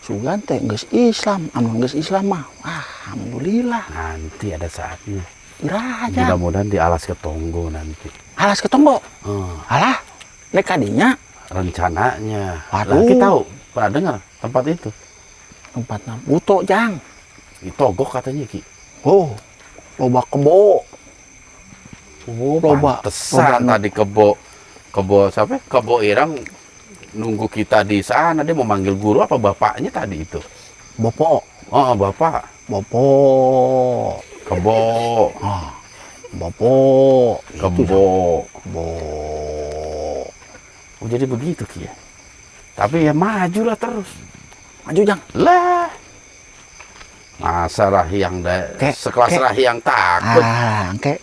Sugan teh geus Islam, amun geus Islam mah. Alhamdulillah. Nanti ada saatnya. Iraha Jang. Mudah-mudahan di Alas Ketonggo nanti. Alas ketonggo. Oh, Alah, nek kadinya rencananya. Waduh. Lagi tahu, pernah dengar tempat itu? tempatna buto Jang. Togok katanya Ki. Oh, loba kebo. Oh, Loba. pantesan tadi kebo siapa? Kebo Irang nunggu kita di sana. Dia mau manggil guru apa bapaknya tadi itu? Bopo. Oh, bapak. Bopo. Kebo. Bopo. Kebo. Bo. Oh, jadi begitu Ki ya. Tapi ya majulah terus. Maju Jang. Lah. Masa Rahyang sekelas Rahyang takut. Engke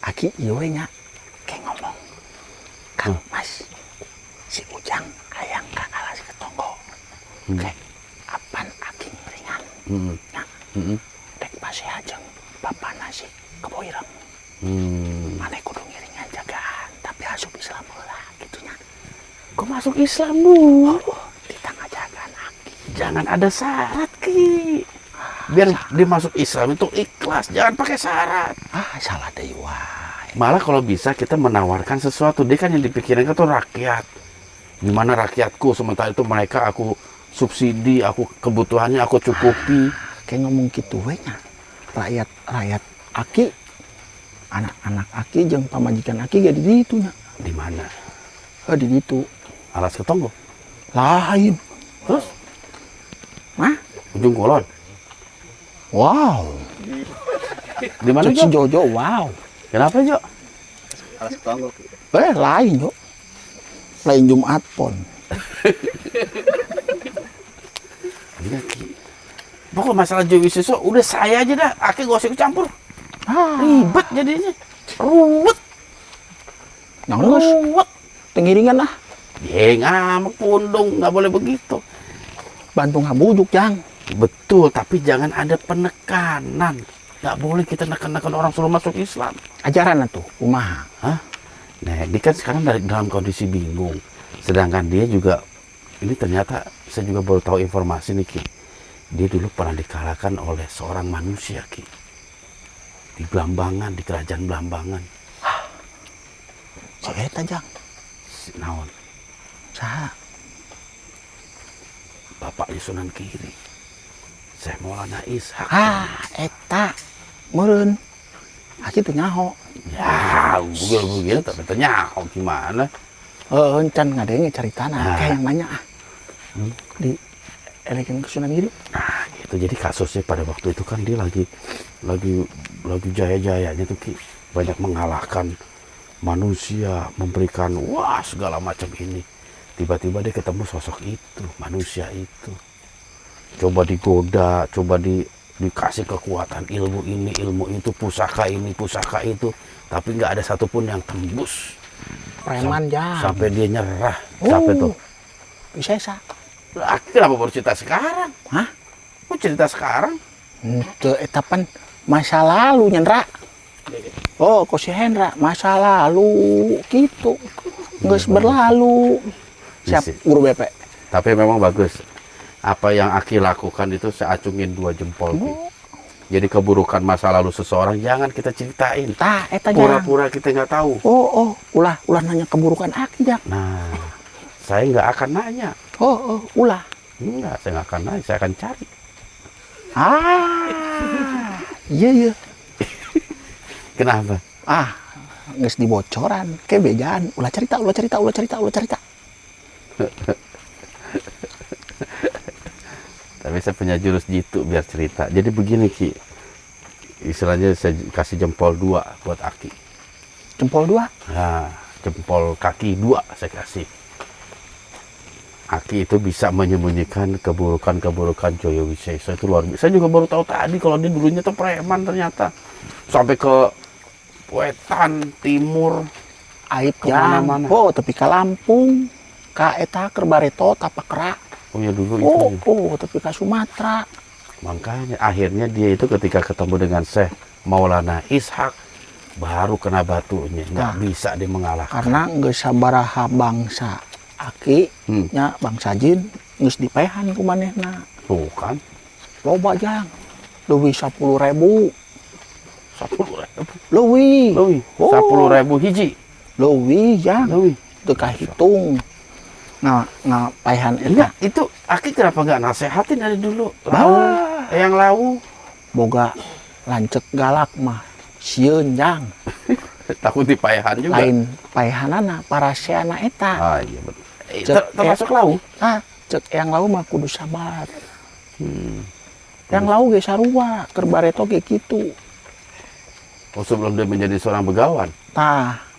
Aki ieu we nya. Kayak ngomong. Kang Mas. Si Ujang hayang ka Alas Ketonggo. Kayak apan Aki ngiringan. Nah. Dek Pasea jeung bapana si Kebo Ireng. Maneh kudu ngiringan jagaan, tapi asup Islam heula gitunya. Kok masuk Islam dulu? Di tengah jagaan Aki. Jangan ada syarat Ki. Biar dia masuk Islam itu ikhlas, jangan pakai syarat. Salah deh wae. Malah kalau bisa kita menawarkan sesuatu. Dia kan yang dipikirkan itu rakyat. Gimana rakyatku, sementara itu mereka aku subsidi, aku kebutuhannya aku cukupi. Kayak ngomong gitu we nya. Rakyat Aki, anak-anak Aki jeung pamajikan Aki ge di ditu nya. Di mana? Di ditu. Alas Ketonggo. Lain. Terus? Hah? Ujung Kulon. Wow. Di mana Si Jo? Jojo wow. Kenapa Jo? Alas Ketonggo. Lain Jo. Lain Jumat pon. Iya Ki. Pokok masalah Jo Wiseso udah saya aja dah. Aki gak usah ikut campur. Ribet jadinya. Ruwet. Nangis. Ruwet. Tengiringan lah. Dia ngamak pundung, nggak boleh begitu. bantu ngabujuk Jang. Betul, tapi jangan ada penekanan. Nggak boleh kita neken-neken orang suruh masuk Islam. Ajaran tuh kumaha. Hah? Nah, dia kan sekarang dalam kondisi bingung. Sedangkan dia juga, ini ternyata saya juga baru tahu informasi nih Ki. Dia dulu pernah dikalahkan oleh seorang manusia Ki. Di Blambangan, di kerajaan Blambangan. Si eta Jang. Naon? Saha? Bapaknya Sunan Kiri. Syekh Maulana Ishak. Eta meureun. Aki teu nyaho. Ya, begini tapi ternyata gimana? Can ngadenge caritana, kayak yang nanya di elegan ke Sunan Giri. Nah, itu jadi kasusnya pada waktu itu kan dia lagi jaya-jayanya tuh Ki. Banyak mengalahkan manusia, memberikan wah segala macam ini. Tiba-tiba dia ketemu sosok itu, manusia itu. Coba digoda, coba dikasih kekuatan ilmu ini, ilmu itu, pusaka ini, pusaka itu. Tapi nggak ada satupun yang tembus. Preman Jang. Sampai dia nyerah. Sampai tuh. Bisa sa. Kenapa baru cerita sekarang? Hah? Kok cerita sekarang? Teu eta pan masa lalu nyendra. Oh, kok si Hendra masa lalu gitu. Geus berlalu. Siap Isi. guru BP. Tapi memang bagus. Apa yang Aki lakukan itu saya acungin 2 jempol. Ki. Jadi keburukan masa lalu seseorang jangan kita ceritain. Tah, eta Jang. Pura-pura kita nggak tahu. Ulah nanya keburukan Aki Jang. Nah, saya nggak akan nanya. Ulah. Enggak, saya nggak akan nanya. Saya akan cari. Iya. Kenapa? Geus dibocoran, kebejaan. Ulah cerita. Tapi saya punya jurus jitu biar cerita. Jadi begini Ki. Istilahnya saya kasih jempol 2 buat Aki. Jempol 2. Nah, jempol kaki 2 saya kasih. Aki itu bisa menyembunyikan keburukan Joyo Wiseso itu luar biasa. Saya juga baru tahu tadi kalau dia dulunya tuh preman ternyata. Sampai ke wetan, timur, Aib kemana-mana. Jang. Tapi ka Lampung, ka eta keur Bareto Tapakera. Oh ya dulu itu. Tapi ka Sumatera. Makanya akhirnya dia itu ketika ketemu dengan Syekh Maulana Ishak baru kena batunya. Nggak bisa dia mengalahkan. Karena geus sabaraha bangsa Aki nya bangsa jin geus dipehan ku manehna. Tuh kan. Loba Jang. Leuwih 10.000. 10.000. Leuwih. 10.000 hiji. Leuwih Jang. Leuwih. Teu kahitung. Ngapaehan Enggak, eta. itu Aki kenapa nggak nasehatin dari dulu? Yang lau. Boga lancek galak mah. Sieun Jang. Takut dipaehan juga. Lain paehanana paraseana eta. Iya betul. Termasuk lau. Cek yang lau mah kudu sabar. Yang lau ge sarua, keur Bareto ge kitu. Oh, sebelum dia menjadi seorang begawan. Tah,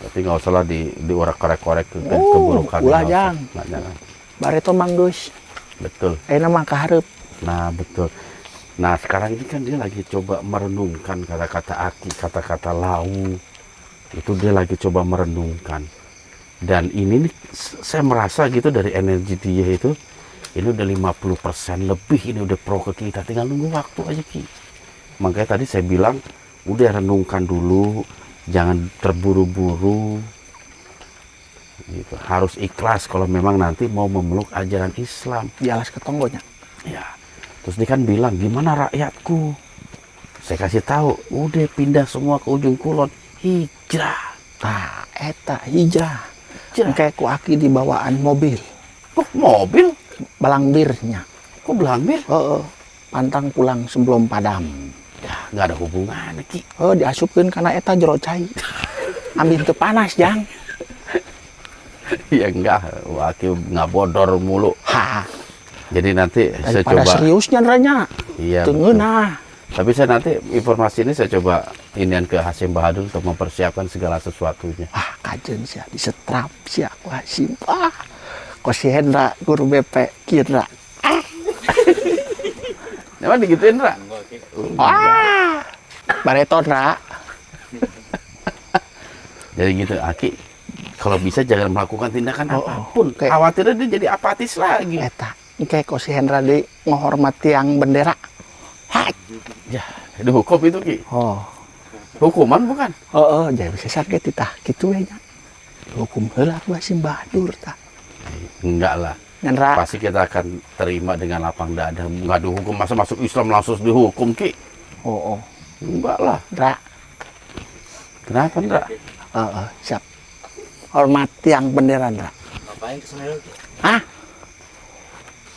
Tapi nggak usah lah diurak-korek keburukan. ulah Jang. Nggak jangan. Bareto manggeus. Betul. Ayeuna mah kahareup. Nah betul. Nah sekarang ini kan dia lagi coba merenungkan kata-kata Aki, kata-kata lau. Itu dia lagi coba merenungkan. Dan ini nih, saya merasa gitu dari energi dia itu, ini udah 50% lebih, ini udah pro ke kita, tinggal nunggu waktu aja Ki. Makanya tadi saya bilang, udah renungkan dulu, jangan terburu-buru. Gitu. Harus ikhlas kalau memang nanti mau memeluk ajaran Islam. Dialas ke tonggonya. Ya. Terus dia kan bilang, gimana rakyatku? Saya kasih tahu, udah pindah semua ke ujung kulon, hijrah. Tah, eta hijrah. Kayak ku Aki di bawaan mobil. Kok mobil? Balangbirnya. Kok belambir? Pantang pulang sebelum padam. Ya, nggak ada hubungan, Ki. Diasupkeun kana eta jero cai. Ambil teu panas, Jang. Ya enggak, Aki nggak bodor mulu. Jadi nanti saya Daripada coba. seriusnya nanya. Iya. Teu ngeunah. Tapi saya nanti informasi ini saya coba inian ke Hasyim Bahadur untuk mempersiapkan segala sesuatunya. Kajen sia disetrap sia ku Hasyim. Ko si Hendra guru BP kira. Emang digituin, Ra? Bareto, Ra. Jadi gitu, Aki. Kalau bisa jangan melakukan tindakan apapun. Kayak- Khawatirnya dia jadi apatis lagi. Eta Kayak ko si Hendra di menghormati yang bendera. Hai. Ya, dihukum itu Ki. Oh. Hukuman bukan? Oh, jadi bisa sakit tah gitu we nya. Hukum heula ku si Bahadur tah. Enggak lah. Hendra. Pasti kita akan terima dengan lapang dada. Enggak dihukum, masa masuk Islam langsung dihukum Ki? Oh. Enggak lah. Hendra. Kenapa enggak? Siap. Hormati yang bendera Hendra. Ngapain kesana lu? Hah?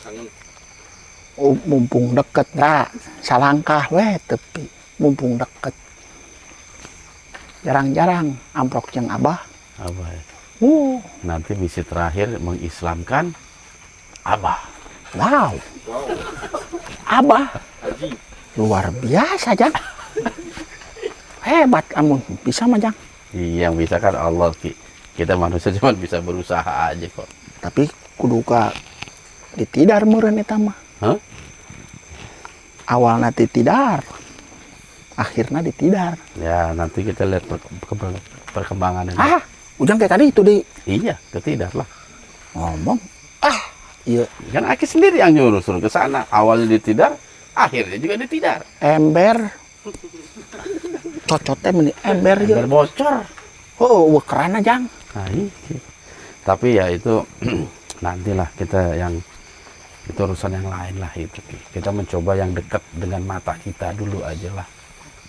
Kangen. Mumpung deket Hendra. Salangkah we tepi. Mumpung deket. Jarang-jarang amprok jeung Abah. Abah. Nanti Nanti misi terakhir mengislamkan Abah. wow. Abah luar biasa Jang. Hebat amun bisa mah Jang. Yang bisa kan Allah Ki. Kita manusia cuma bisa berusaha aja kok. Tapi kudu ka ditidar meureun eta mah. Hah? Awalna ditidar. Akhirnya ditidar. Ya nanti kita lihat perkembangannya. Ujang kayak tadi itu di Iya, ketidar lah. ngomong. Iya, Kan Aki sendiri yang nyuruh suruh ke sana. Awalnya ditidar, akhirnya juga ditidar. ember. Cocotnya meni ember ya. Berbocor. Oh, kerana Jang. Nah, iya. Tapi ya itu nantilah kita yang itu urusan yang lain lah itu Ki. Kita mencoba yang dekat dengan mata kita dulu aja lah.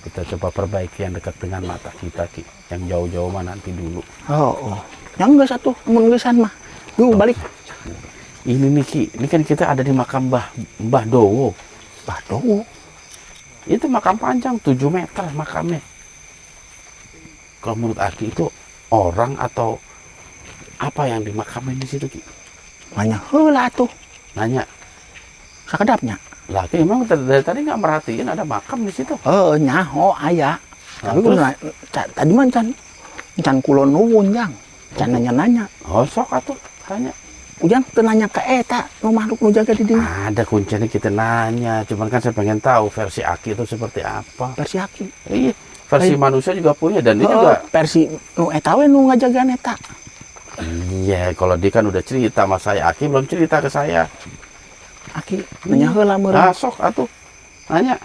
Kita coba perbaiki yang dekat dengan mata kita Ki. Yang jauh-jauh mah nanti dulu. Oh. Yang enggak satu, amun gesan mah. Duh, balik. Ini nih Ki, ini kan kita ada di makam Mbah Dowo. Badowo. Itu makam panjang 7 meter makamnya. Kalau menurut Aki itu orang atau apa yang dimakamin di situ Ki? Banyak heula tuh. Nanya. Sakedapnya. Lah Ki emang dari tadi nggak merhatiin ada makam di situ? Nyaho aya. Nah, Tapi terus? tadi mah can kulon nuwun Jang. Can nanya-nanya. Oh sok atuh tanya. Ujang teu nanya ke eta nu makhluk nu jaga di dieu. Ada kuncinya kita nanya. Cuman kan saya pengen tahu versi Aki itu seperti apa. Versi Aki. Iya, versi Ay. manusia juga punya dan dia juga. Versi nu eta we nu ngajagaan eta. Iya, kalau dia kan udah cerita sama saya. Aki belum cerita ke saya. Aki nanya heula Ah, meureun. sok atuh. Nanya.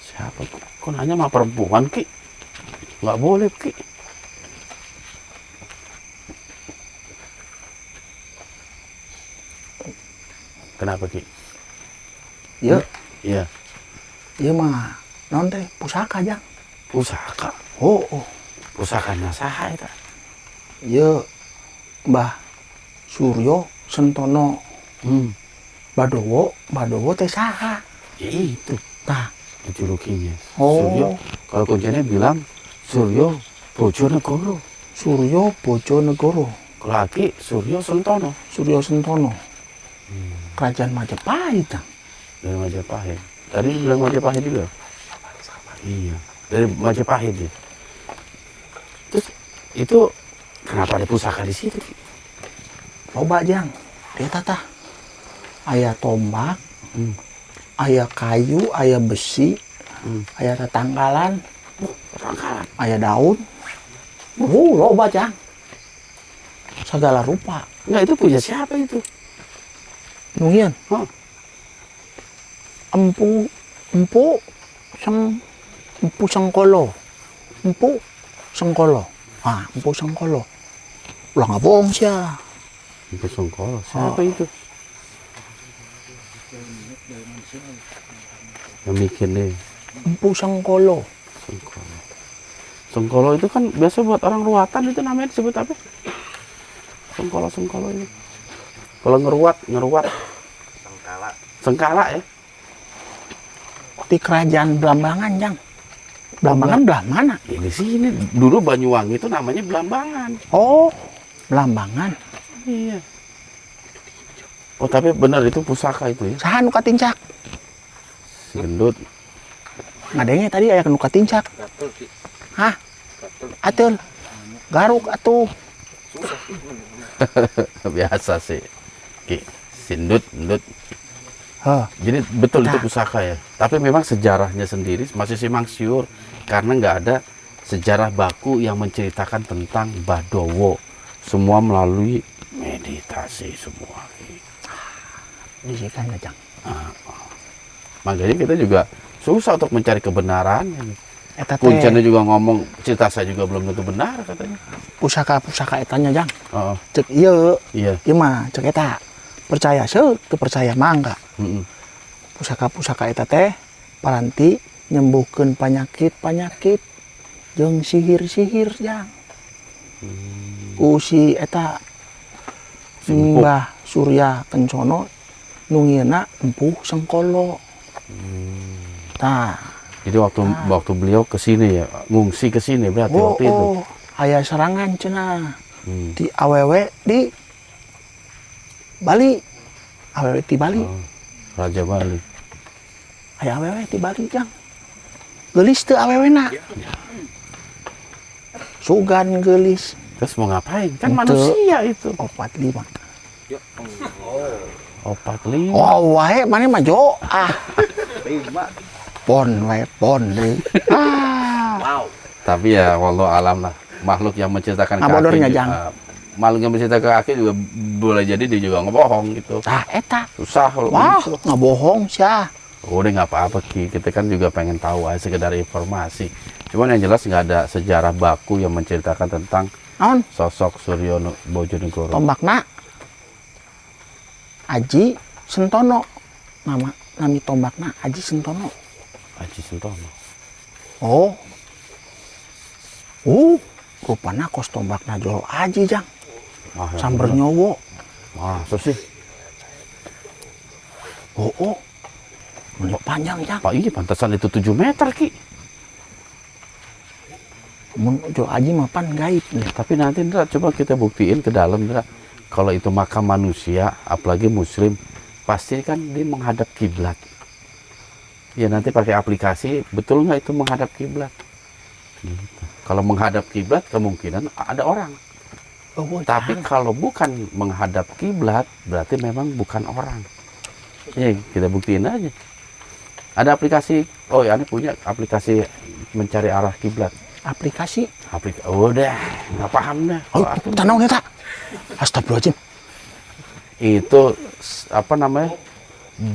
Siapa kok? Kok nanya sama perempuan Ki? Nggak boleh Ki. Kenapa Ki? Ieu, Iya. ieu mah naon teh pusaka Jang. Pusaka. Oh. Pusakanya saha eta? Ieu Mbah Suryo Sentono Badowo teh saha? Ya itu. Tah. Julukinya. Oh. Suryo. Kalau kuncinya bilang Suryo Bojonegoro. Suryo Bojonegoro. Kalau Aki Suryo Sentono. Suryo Sentono. Kerajaan Majapahit Jang. Dari Majapahit. Tadi bilang Majapahit juga. Iya. Dari Majapahit ya. Terus itu kenapa ada pusaka di situ? Loba Jang. Dia tah. Aya tombak, aya kayu, aya besi, aya tetanggalan, Rangkalan. aya daun. Loba Jang. Segala rupa. Enggak, itu punya siapa itu? Nungin. Hah? Empu Sengkolo. Empu Sengkolo. Empu Sengkolo. Ulah nggak bohong sia. Itu Sengkolo. Siapa itu? Yang bikin deh. Empu Sengkolo. Sengkolo. Sengkolo itu kan biasa buat orang ruatan, itu namanya disebut apa? Sengkolo ini. Kalau ngeruat. Sengkala. Sengkala ya. Di kerajaan Blambangan Jang. Blambangan belah mana? Ini sini dulu Banyuwangi itu namanya Blambangan. Oh, Blambangan. Iya. Oh tapi benar itu pusaka itu ya. Saha nu katincak? Si gendut. Ngadenge tadi aya nu katincak. Gatel Ki. Hah? Gatel. Atul. Garuk atuh. Biasa sih. Ki, sindut, endut. Heh. Jadi betul itu Nah. pusaka ya. Tapi memang sejarahnya sendiri masih simpang siur karena nggak ada sejarah baku yang menceritakan tentang Badowo, semua melalui meditasi semua. Disikan Jang. Makanya kita juga susah untuk mencari kebenaran. Eta teh Kuncana juga ngomong cerita saya juga belum tentu benar katanya. pusaka etanya Jang. Oh, Cek iya, iya. ieu mah cek eta. Percaya teu percaya mangga. Mm-mm. Pusaka eta teh paranti nyembuhkeun panyakit jeung sihir-sihir Jang. Ku si eta Sempuk. Mbah Surya Kencana nu ngieuna Empuh Sengkolo. Tah, Jadi waktu beliau ke sini ya, ngungsi ke sini berarti waktu itu. aya serangan cenah. Hmm. Di awewe di Bali. Awewe di Bali. Raja Bali. Aya awewe di Bali Jang. Geulis teu awewena. Sugan geulis. Terus mau ngapain? Kan Ente. manusia itu. 45. 45. Oh, wae mana mah jo. Pon wae pon deui. Tapi ya wallahu alam lah, makhluk yang menceritakan Ngabodornya, juga- Jang. makhluk yang menceritakan ke aki juga boleh jadi dia juga ngebohong gitu. Tah eta. Susah kalau Wah, gitu. ngabohong sia. Udah nggak apa-apa Ki, kita kan juga pengen tahu aja sekedar informasi. Cuman yang jelas nggak ada sejarah baku yang menceritakan tentang Naon? sosok Suryo Bojonegoro. Tombakna Aji Sentono. Nami tombakna Aji Sentono. Haji Sentono. Oh. Rupana kos tombakna Jolo Aji Jang. Wah, ya Samber bener. nyowo. Wah, so sih. Oh. Mun panjang Jang. Pak iya pantasan itu 7 meter Ki. Mun Jolo Aji mah pan gaib nih. Tapi nanti Ndra, coba kita buktiin ke dalam Ndra. Kalau itu makam manusia, apalagi muslim, pasti kan dia menghadap kiblat. Ya nanti pakai aplikasi, betul nggak itu menghadap kiblat? Gitu. Kalau menghadap kiblat kemungkinan ada orang. Oh, Tapi kalau bukan menghadap kiblat, berarti memang bukan orang. Ya kita buktiin aja. Ada aplikasi, oh ya, ini punya aplikasi mencari arah kiblat. aplikasi. Udah, nggak paham dah. Oh, tanaun eta. Astagfirullahaladzim. Itu apa namanya,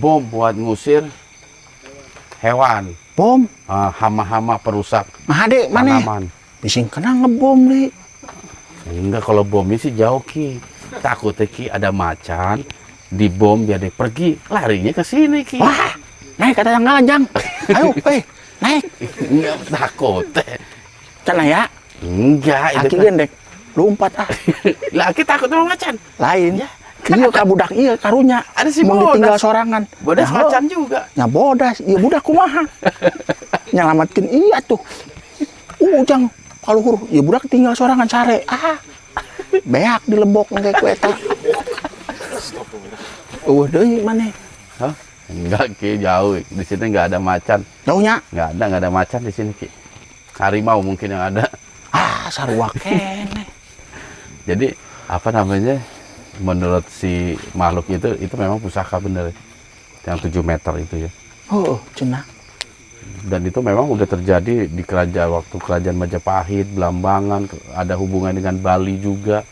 bom buat ngusir hewan, Bom. hama-hama perusak Mahade mana? tanaman. Bising kena ngebom li. Enggak, kalau bomnya sih jauh Ki, takutnya Ki ada macan di bom biar dia pergi, larinya ke sini Ki. Wah, naik kata yang ngalanjang. Ayo, naik. Enggak takut Cenah ya. enggak Aki itu gendek. Lumpat ah. lah Ki takut sama macan. Lain. Ya, Iya ka budak iya karunya. Ada si Mun bodas. ditinggal sorangan. Bodas Nah, macan juga. nya bodas, iya budak kumaha. Nyelamatkeun iya tuh. Ujang kaluhur, iya budak tinggal sorangan sare. Beak dilebok engke ku eta. Deui maneh. Hah? Enggak Ki, jauh. Di sini enggak ada macan. Jauhnya. Enggak ada macan di sini Ki. Harimau mungkin yang ada. Sarua keneh. Jadi apa namanya, menurut si makhluk itu memang pusaka bener yang 7 meter itu ya. Oh, cenah. Dan itu memang udah terjadi di waktu kerajaan Majapahit, Blambangan, ada hubungan dengan Bali juga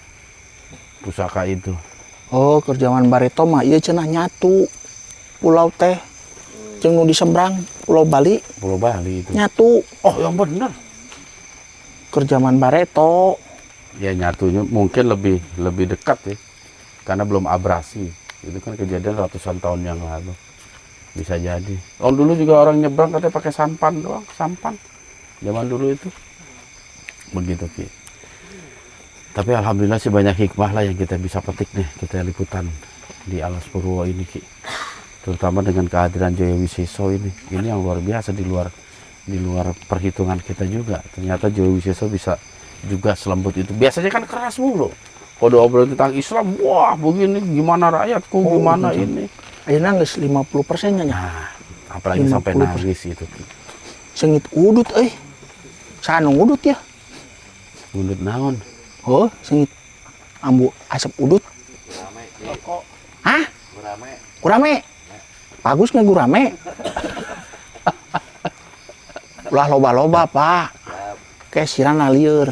pusaka itu. Oh, kerjaan Barito mah ieu cenah nyatu. Pulau teh jeung nu di seberang Pulau Bali Pulau Bali itu. nyatu. Oh, yang bener. Kerjaan Barito. Ya nyatunya mungkin lebih dekat ya. Karena belum abrasi. Itu kan kejadian ratusan tahun yang lalu. Bisa jadi. Oh, dulu juga orang nyebrang katanya pakai sampan doang, sampan. Zaman dulu itu. Begitu Ki. Tapi alhamdulillah sih banyak hikmah lah yang kita bisa petik nih, kita liputan di Alas Purwo ini Ki. Terutama dengan kehadiran Joyo Wiseso ini. Ini yang luar biasa di luar perhitungan kita juga. Ternyata Joyo Wiseso bisa juga selembut itu. Biasanya kan keras mulu. Kalau obrol tentang Islam, wah begini gimana rakyatku, gimana ini. Ayeuna geus 50% nya. Nah, apalagi sampai 50%. nangis itu. Sengit udut Sanu udut ya. Udut naon? Oh, sengit ambu asap udut. Hah? Gurame. Bagus nggak gurame? Ulah loba-loba, Pak. Kayak sirana lieur.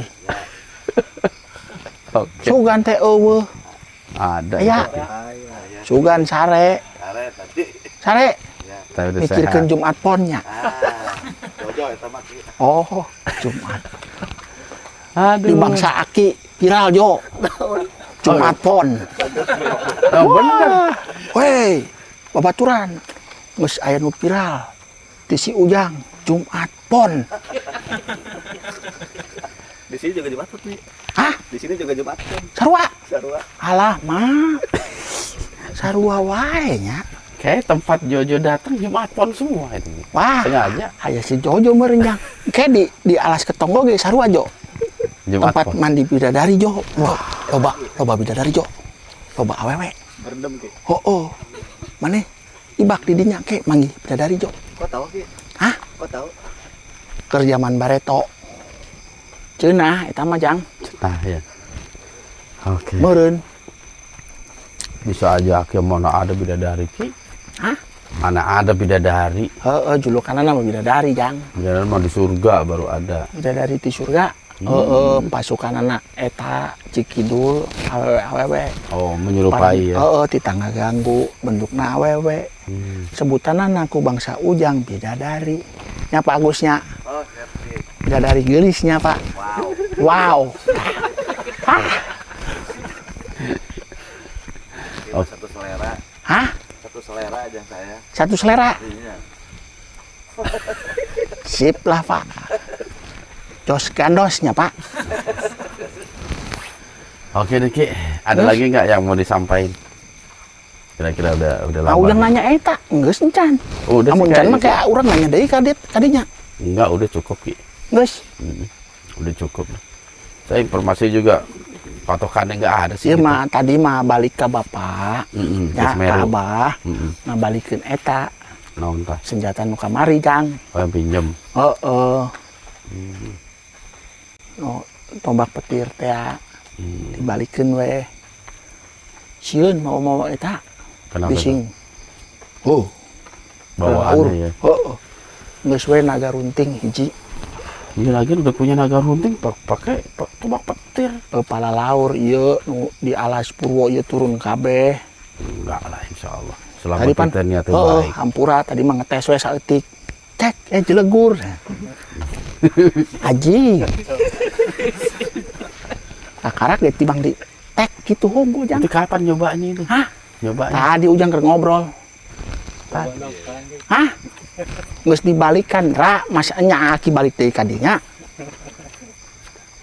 Oke. Sugan teh eueuh. Ada. Aya. Sugan sare. Sare. Tapi udah Mikirkeun sehat. Jumat Ponnya. Jojo eta mah ki. Oh, Jumat. Aduh. Di bangsa Aki viral Jo. Jumat Pon. Oh, bener. Weh, babaturan. Geus aya nu viral. Di si Ujang, Jumat Pon. Di sini juga Jumat nih. Hah? Di sini juga Jumat. Sarua? Sarua. Alah, mah. Sarua wae nya. Kayak tempat Jojo datang Jumat Pon semua itu. Wah, Sengaja. aya si Jojo merenjang. Kayak di alas ketonggo ge sarua Jo. Jumat Tempat Pon. mandi bidadari Jo. Wah, loba bidadari Jo. Loba awewe. Berendam ki. Oh. Maneh ibak di dinya ke manggih bidadari Jo. Kok tahu ki? Hah? Kok tahu? Keur zaman Bareto. Ceunah eta mah Jang. Nah, ya. Oke. Meureun. Bisa aja Aki mana ada bidadari Ki. Hah? Mana ada bidadari. Heeh, julukanna mah bidadari Jang. Bidadari mah di surga baru ada. Bidadari di surga. Pasukanana eta Cikidul awewe. Oh, menyerupai ya. Ti tangga ganggu bentukna awewe. Sebutanana ku bangsa Ujang bidadari. Nya Pak Agusnya. Oh, ngerti. Bidadari geulisnya Pak. Wow. Itu satu selera. Hah? Satu selera aja saya. Satu selera. Iya. Sip lah Pak. Jos gandosnya Pak. Oke deh Ki. Ada lagi nggak yang mau disampaikan? Kira-kira udah lama. Ujang nanya eta, geus encan. Oh, udah sih Amun encan mah kayaknya. kayak urang nanya deui kadinya. Enggak, udah cukup Ki. Geus. Udah cukup. Saya informasi juga patokannya nggak ada sih. Ieu gitu. mah tadi mah balik ke Bapak. Ke Ya, Semeru. ka Abah. Mm-mm. Ngabalikeun eta Naon tah? senjata nu kamari Jang. Oh, yang pinjem. Heeh. No, tombak petir teh dibalikeun we. Sieun mau eta Kenapa? bising. Bawaannya ya. Heeh. Geus we naga runting hiji. Iya lagi udah punya naga runting pakai tombak petir. Pala laur ieu nu di alas Purwo ieu turun kabeh. Enggak lah insya Allah. Selama Tadi pan kita niatnya heeh, baik. hampura tadi mah ngetes we saeutik. Cek jelegur. Aji. Akarak ge tibang di tek gitu honggo Jang. Itu kapan nyobanya itu? Hah? Nyobanya. Tadi Ujang keur ngobrol. Hah? Geus dibalikan ra, masa nya Aki balik deui ka dinya.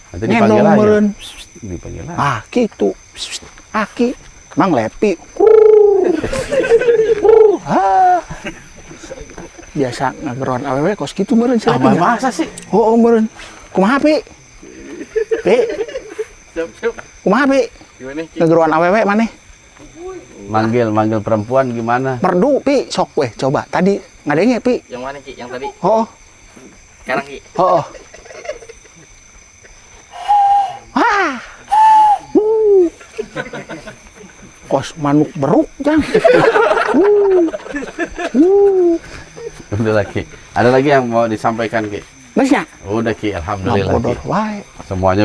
Nanti dipanggil Ngendong aja. meureun. Dipanggil aja. Ah, kitu. Aki Mang Lepi. Biasa ngageron awewe kos kitu meureun sih. Masa sih? Oh, meureun. Kumaha Pi? Pi, Siap. kumaha Pi? Gimana ki? Ngageron awewe maneh? Manggil perempuan gimana? Merdu Pi, sok weh coba. Tadi ngadenge Pi. Yang mana ki? Yang tadi. Oh, Sekarang ki. oh. Ah. Kos manuk beruk Jang. Udah lagi. Ada lagi yang mau disampaikan Ki? Geus nya? Udah Ki, alhamdulillah Ki. Bodor wae. Semuanya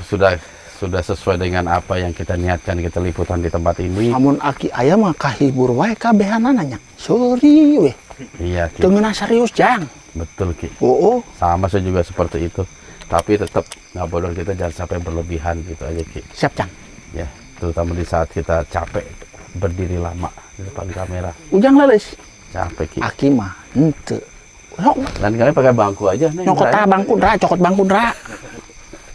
sudah sesuai dengan apa yang kita niatkan kita liputan di tempat ini. Amun Aki aya mah kahibur wae kabehanana nya. Sorry weh. Iya Ki. Teu ngeuna serius Jang. Betul Ki. Oh. Sama saya juga seperti itu. Tapi tetap nggak bodor kita jangan sampai berlebihan gitu aja Ki. Siap Jang. Ya, terutama di saat kita capek berdiri lama di depan kamera. Ujang leles. Capek Ki. Aki mah henteu. Sok Dan kalian pakai bangku aja nih. nyokot Indra, ya. bangku dra, cokot bangku dra.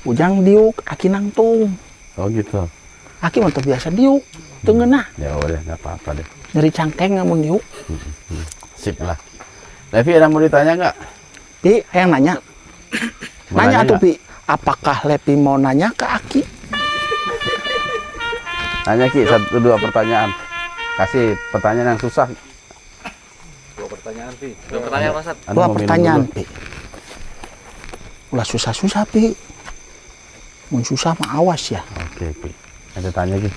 Ujang diuk, Aki nangtung. Oh gitu. Aki mah teu biasa diuk, teu ngeunah. Ya udah nggak apa-apa deh. Nyeri cangkeng mun diuk. Sip lah. Levi ada mau ditanya nggak? Pi, hayang nanya. Mau Nanya atuh nggak? Pi, apakah Lepi mau nanya ke Aki? Nanya Ki, 1-2 pertanyaan. Kasih pertanyaan yang susah. Dua pertanyaan Pi. Dua pertanyaan Pak Ustaz. Anu Dua mau minum pertanyaan dulu. Pi. Ulah susah-susah Pi. Mun susah mah awas ya. Oke Pi. Ada tanya Ki.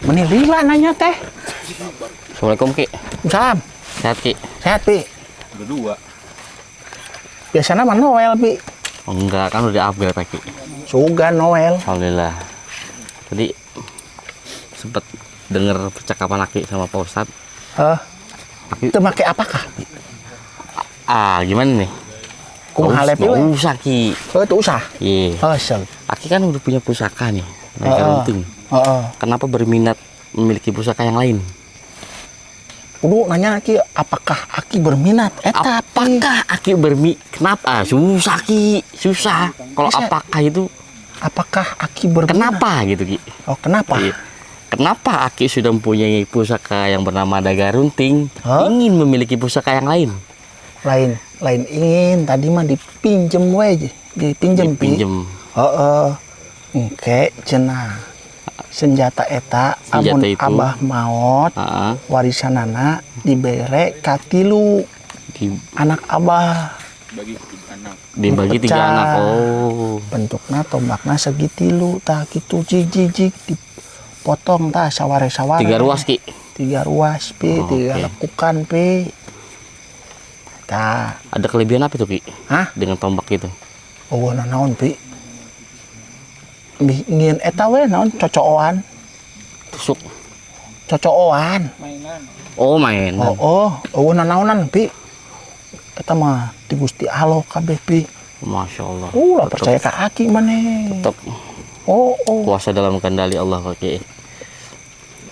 Meni lila nanya teh. Assalamualaikum Ki. Salam. Sehat Ki? Sehat, Pi. Berdua. Biasanya mah Noel, Pi. Oh, enggak, kan udah upgrade Ki. Sugan Noel. Alhamdulillah. Tadi sempet denger percakapan Aki sama Pak Ustadz. Itu make apakah? Gimana nih? Kumaha Pi? Nggak usah Ki. Itu usah. Iya. Asal. Aki kan udah punya pusaka nih. Naga runting. Kenapa berminat memiliki pusaka yang lain? Kudu nanya Ki, apakah Aki berminat? Apakah Aki kenapa? Susah Ki, susah. Kalau apakah itu apakah Aki berminat? kenapa gitu Ki? Oh, kenapa? Iya. Kenapa Aki sudah mempunyai pusaka yang bernama Naga Runting, ingin memiliki pusaka yang lain? Lain ingin, tadi mah dipinjem we, dipinjem. Engke cenah. Senjata eta amun itu. Abah maot warisanana dibere ka 3 anak Abah. Dibagi 3 anak. Oh. Bentukna tombakna segi 3 tah kitu jijik dipotong tah saware-saware. 3 ruas Ki. 3 ruas Pi, 3 lekukan Pi. Tah. Ada kelebihan apa tuh Ki? Hah? Dengan tombak itu? Oh, naon Pi? Ingin eta we naon cocokan. Tusuk. Cocokan. Oh, mainan. Oh, naonan Pi. Eta mah di Gusti Allah kabeh Pi. Masya Allah. Lah percaya ka Aki maneh. Tetap kuasa dalam kendali Allah Ki.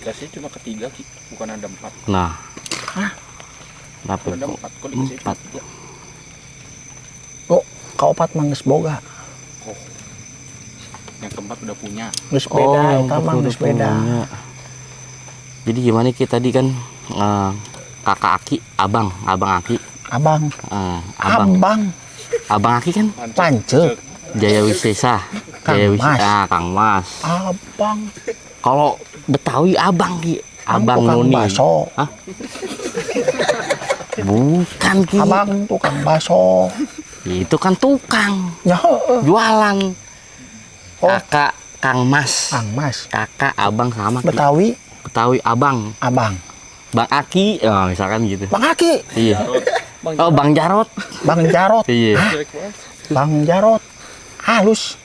Dikasih cuma ketiga Ki, bukan ada 4. Nah. Kenapa? Ada 4, kok dikasih 3? Oh, kaopat mah geus boga. Yang keempat udah punya. Geus beda, eta mah geus beda. Jadi gimana Ki tadi kan kakak Aki, abang Aki. Abang. Abang Aki kan Lanceuk. Jaya Wisesa. Kang Mas. Abang. Kalau Betawi abang Ki. Abang tukang Noni. Baso. Hah? Bukan Ki. Abang tukang baso. Itu kan tukang. Ya, Jualan. Oh. Kakak Kang Mas. Kang Mas. Kakak abang sama Ki. Betawi abang. Bang Aki, misalkan gitu. Bang Aki. Iya. Oh, Bang Jarot. Bang Jarot. Iya. Bang Jarot. Halus.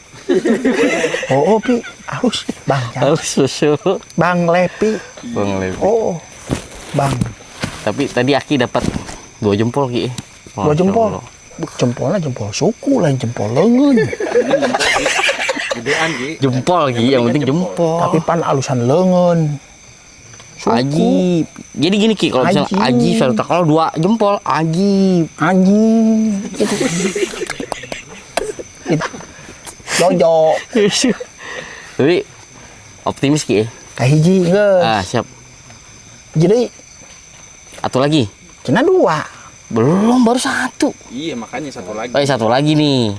Oh, Pi, halus. Bang Jarot. Susu. Bang Lepi. Bang Lepi. Oh. Bang. Tapi tadi Aki dapat 2 jempol Ki. 2 jempol. Jempolnya jempol suku, lain jempol leungeun. Gedean Ki. Jempol Ki, yang penting jempol. Tapi pan alusan leungeun. Ajib. Jadi gini Ki, kalau misalnya ajib, kalau 2 jempol ajib. Itu. Jojo. Tapi optimis Ki. Kahiji geus. Siap. Jadi Satu lagi. cenah 2. Belum, baru 1. Iya, makanya 1 lagi. Oh, 1 lagi nih.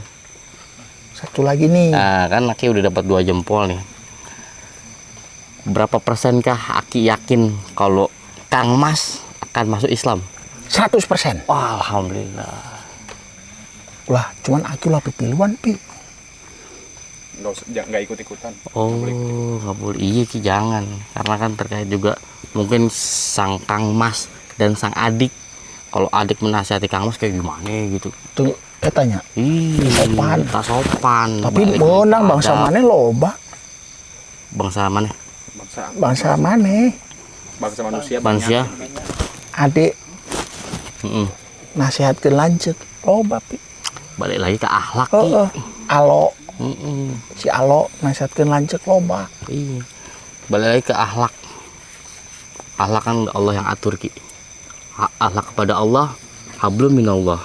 1 lagi nih. Nah, kan Aki udah dapat 2 jempol nih. Berapa persenkah Aki yakin kalau Kang Mas akan masuk Islam? 100%. Wah, alhamdulillah. Lah, cuman Aki lah pipiluan, Pi. Nggak ikut-ikutan. Oh, nggak boleh. Iya Ki, jangan. Karena kan terkait juga mungkin sang Kang Mas dan sang adik. Kalau adik menasihati Kang Mas kayak gimana gitu. Tuh, katanya. Sopan. Tak sopan. Tapi menang bangsa mana loba? Bangsa mana? Bangsa mana? Bangsa manusia. Manusia. Adik. Nasihatkeun lanceuk loba Pi. Balik lagi ke akhlak Ki. Alo. Si Alo nasihatkeun lanceuk loba. Iya. Balik lagi ke akhlak. Akhlak kan Allah yang atur Ki. Akhlak kepada Allah, hablum minallah.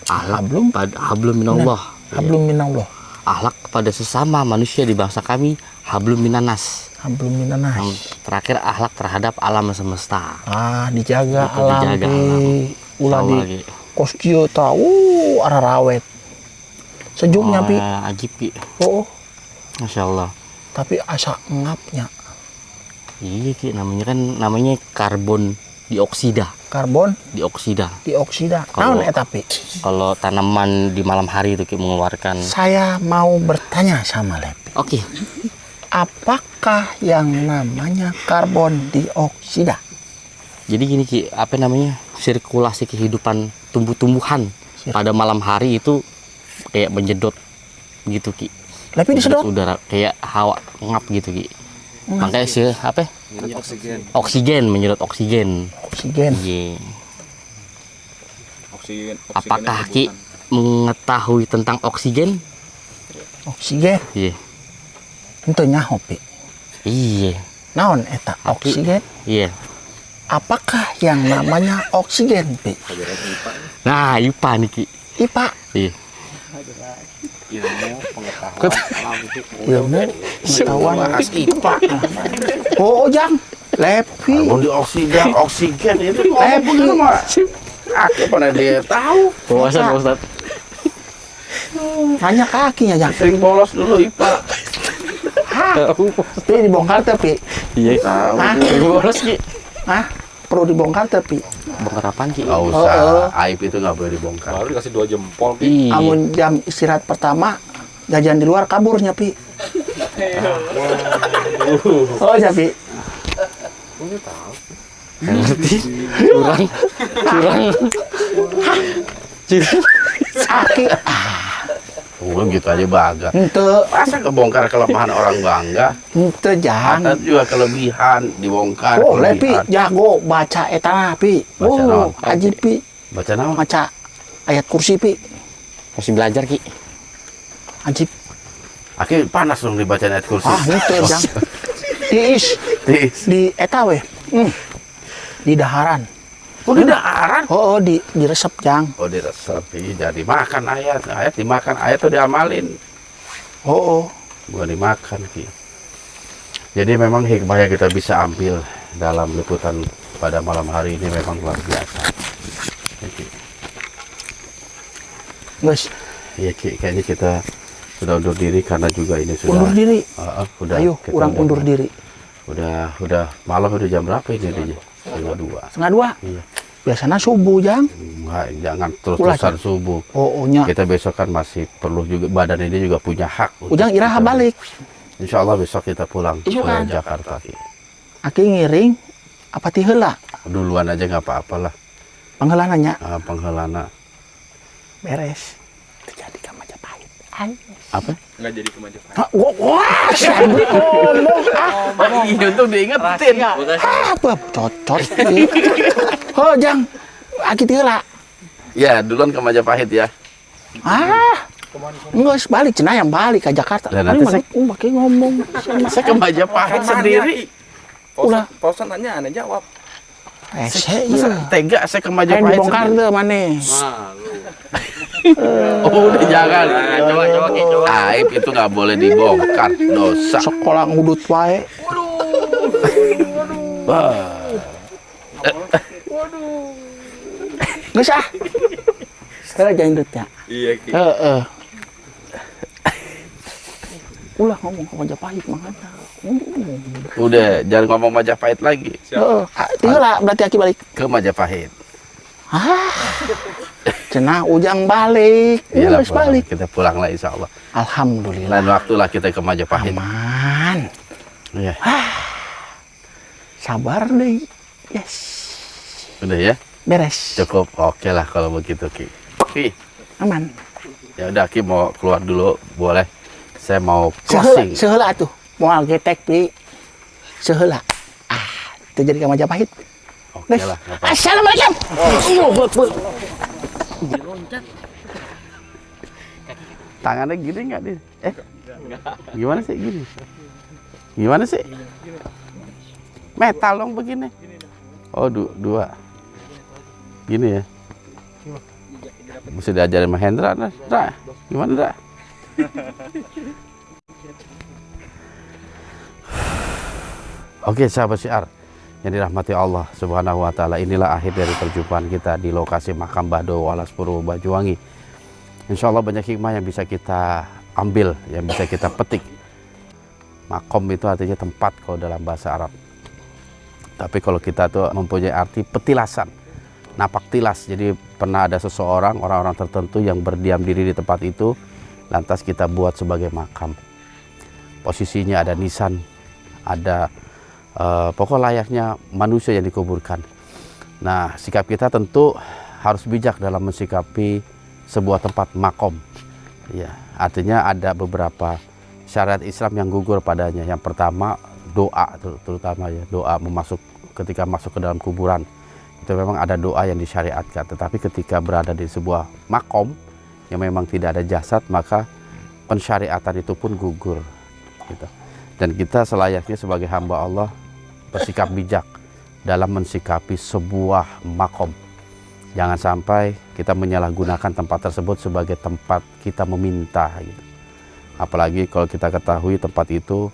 Akhlak pada hablum minallah. Hablum minallah. Akhlak kepada sesama manusia di bangsa kami, hablum minanas. Hablum minanas. Yang terakhir akhlak terhadap alam semesta. Dijaga Itu alam dijaga Pi. Ulah di lagi. kos kieu tah arah rawet. Sejuknya Pi. Ajib Ki. Oh, Masya Allah. tapi asa ngapnya. Iya Ki, namanya karbon dioksida. Karbon Dioksida. Naon eta Pi? Kalau tanaman di malam hari itu Ki mengeluarkan. Saya mau bertanya sama Lepi. Oke. Apakah yang namanya karbon dioksida Jadi gini Ki, apa namanya, sirkulasi kehidupan tumbuh-tumbuhan pada malam hari itu kayak menjedot gitu Ki. Tapi disedot Udara kayak hawa ngap gitu Ki. Makanya sih apa? Oksigen. Oksigen, menyedot oksigen. oksigen. Iya. Oksigen. Apakah Ki mengetahui tentang oksigen? Oksigen Iya. itu nyaho Pi. Iya. Naon eta oksigen? Iya. Apakah yang namanya oksigen Pi? Nah, IPA nih Ki. IPA Iya. ilmu pengetahuan IPA. Oh Jang, Levi. Karbon dioksida, oksigen itu Levi. aku pernah dia tahu. Wawasan Pak Ustadz. Tanya kakinya Jang. Sering bolos dulu IPA. Pi dibongkar tapi. Iya. Hah? Bolos Ki. Hah? Perlu dibongkar tapi. Bongkar apaan Ki? Nggak usah, aib itu nggak boleh dibongkar. Baru dikasih 2 jempol. Iya. Amun jam istirahat pertama jajan di luar kaburnya Pi. Oh ya Pi. Ngerti? Curang. Sakit. Oh, gitu aja bangga. Ente, Masa kebongkar kelemahan orang bangga? ente Jang. Ada juga kelebihan dibongkar. Oh, Lepi kelebihan. jago baca etana Pi. Baca Oh, naon? haji Pi. Baca nama? Baca ayat kursi Pi. Masih belajar Ki. Haji. Aki panas dong dibaca ayat kursi. Ah, itu Jang. Diis Tis. di eta we. Di daharan. Oh, di daharan. Oh, di resep Jang. Oh, diresepi. Jadi makan ayat. Ayat dimakan. Ayat tuh diamalin. Oh. Bukan dimakan, Ki. Jadi memang hikmah yang kita bisa ambil dalam liputan pada malam hari ini memang luar biasa. Ki. Guys, Iya, Ki. Kayaknya kita sudah undur diri karena juga ini sudah. undur diri. Udah, Ayo, kita kurang udah- undur diri. Udah malam udah jam berapa ini dia? 2:30. Setengah 2. Iya. Biasanya subuh Jang. Enggak, jangan terus-terusan subuh. Oh, nya. Kita besok kan masih perlu juga, badan ini juga punya hak. untuk Ujang iraha kita- balik. Insya Allah besok kita pulang Iya ke kan? Jakarta. Ki. Aki ngiring apa ti heula? Duluan aja nggak apa-apalah. Pangheulana Penghelana. beres. Terjadi ka Majapahit. Ay. Apa? Nggak jadi ke Majapahit. Wah, sambut ngomong. Ini untuk diingetin. Apa cocot. Oh, Jang. Aki ti heula. Ya, duluan ke Majapahit ya. Enggak balik cenah yang balik ke Jakarta. Lah, nanti Ini pakai ngomong. Saya ke Majapahit sendiri. Ulah. Pausan nanya, aneh jawab. Saya Masa tega saya ke Yang Majapahit dibongkar sendiri. tuh mana? Oh, udah jangan. Aib itu nggak boleh dibongkar. Dosa. Sekolah ngudut wae. Nggak sah. Sekarang jangan dut ya. Iya, Ki. Ulah ngomong ke Majapahit makanya. Udah, jangan ngomong Majapahit lagi. Tinggal lah berarti Aki balik. Ke Majapahit. Cenah Ujang balik. Iyalah, Harus pulang. balik. Kita pulang lah insya Allah. Alhamdulillah. Lain waktu lah kita ke Majapahit. Aman. Iya. Sabar deh. Yes. Udah ya? Beres. Cukup. Oke lah kalau begitu, Ki. Ki. Aman. Ya udah, Ki mau keluar dulu, boleh. Saya mau Seheula, closing. seheula tuh. Moal getek pi. Seheula. Itu jadi ke Majapahit. Oke lah. nggak apa-apa. Assalamualaikum. Tangannya gini nggak dia? Gimana sih gini? Gimana sih? Metal dong begini. Oh, dua. Gini ya. Mesti diajarin sama Hendra, Dra. Gimana, Dra? Oke, sahabat syiar yang dirahmati Allah Subhanahu wa taala, inilah akhir dari perjumpaan kita di lokasi makam Bado Walas Purwo Banyuwangi. Insya Allah banyak hikmah yang bisa kita ambil, yang bisa kita petik. Makom itu artinya tempat kalau dalam bahasa Arab. Tapi kalau kita tuh mempunyai arti petilasan, napak tilas. Jadi pernah ada seseorang, orang-orang tertentu yang berdiam diri di tempat itu, lantas kita buat sebagai makam. Posisinya ada nisan, ada pokok layaknya manusia yang dikuburkan. Nah, sikap kita tentu harus bijak dalam mensikapi sebuah tempat makom. Ya, artinya ada beberapa syariat Islam yang gugur padanya. Yang pertama doa, terutama ya doa ketika masuk ke dalam kuburan. Itu memang ada doa yang disyariatkan. Tetapi ketika berada di sebuah makom yang memang tidak ada jasad, maka pensyariatan itu pun gugur. Gitu. Dan kita selayaknya sebagai hamba Allah bersikap bijak dalam mensikapi sebuah makom. Jangan sampai kita menyalahgunakan tempat tersebut sebagai tempat kita meminta gitu. Apalagi kalau kita ketahui tempat itu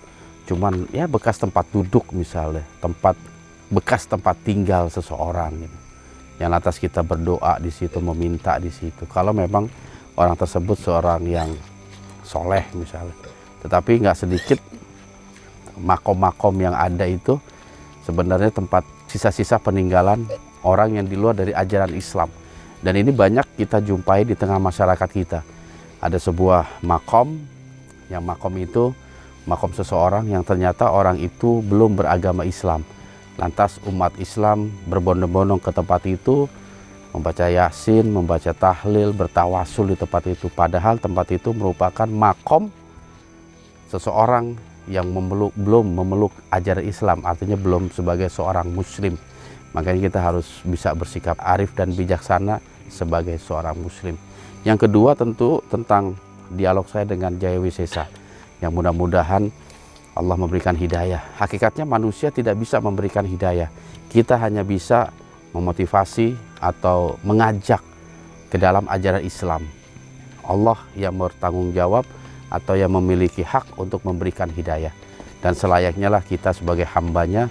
cuman ya bekas tempat duduk misalnya, bekas tempat tinggal seseorang gitu. Yang lantas kita berdoa di situ, meminta di situ. Kalau memang orang tersebut seorang yang soleh misalnya. Tetapi nggak sedikit makom-makom yang ada itu sebenarnya tempat sisa-sisa peninggalan orang yang di luar dari ajaran Islam. Dan ini banyak kita jumpai di tengah masyarakat kita. Ada sebuah makom, yang makom itu makom seseorang yang ternyata orang itu belum beragama Islam. Lantas umat Islam berbondong-bondong ke tempat itu, membaca Yasin, membaca tahlil, bertawasul di tempat itu. Padahal tempat itu merupakan makom seseorang yang belum memeluk ajaran Islam, artinya belum sebagai seorang muslim. Makanya kita harus bisa bersikap arif dan bijaksana sebagai seorang muslim. Yang kedua tentu tentang dialog saya dengan Jaya Wisesa, yang mudah-mudahan Allah memberikan hidayah. Hakikatnya manusia tidak bisa memberikan hidayah. Kita hanya bisa memotivasi atau mengajak ke dalam ajaran Islam. Allah yang bertanggung jawab atau yang memiliki hak untuk memberikan hidayah. Dan selayaknya lah kita sebagai hambanya,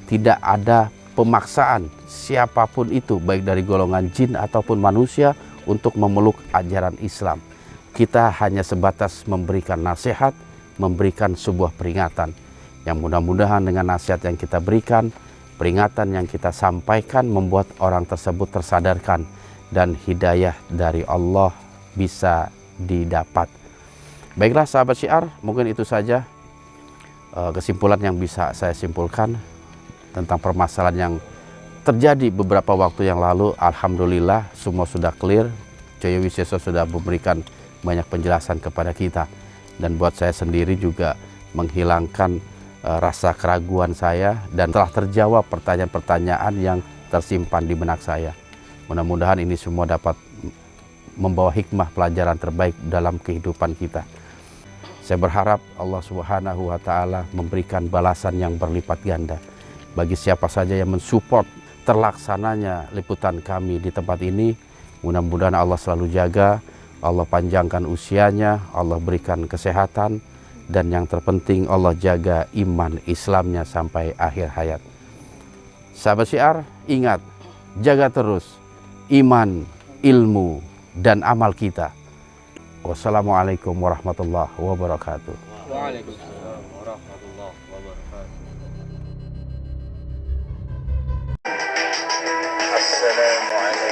tidak ada pemaksaan siapapun itu, baik dari golongan jin ataupun manusia, untuk memeluk ajaran Islam. Kita hanya sebatas memberikan nasihat, memberikan sebuah peringatan. Yang mudah-mudahan dengan nasihat yang kita berikan, peringatan yang kita sampaikan, membuat orang tersebut tersadarkan dan hidayah dari Allah bisa didapat. Baiklah sahabat syiar, mungkin itu saja kesimpulan yang bisa saya simpulkan tentang permasalahan yang terjadi beberapa waktu yang lalu. Alhamdulillah semua sudah clear. Jaya Wisesa sudah memberikan banyak penjelasan kepada kita. Dan buat saya sendiri juga menghilangkan rasa keraguan saya, dan telah terjawab pertanyaan-pertanyaan yang tersimpan di benak saya. Mudah-mudahan ini semua dapat membawa hikmah pelajaran terbaik dalam kehidupan kita. Saya berharap Allah Subhanahu wa Ta'ala memberikan balasan yang berlipat ganda bagi siapa saja yang mensupport terlaksananya liputan kami di tempat ini. Mudah-mudahan Allah selalu jaga, Allah panjangkan usianya, Allah berikan kesehatan, dan yang terpenting Allah jaga iman Islamnya sampai akhir hayat. Sahabat syiar, ingat, jaga terus iman, ilmu, dan amal kita. Wassalamualaikum warahmatullahi wabarakatuh. Waalaikumsalam warahmatullahi wabarakatuh. Assalamualaikum.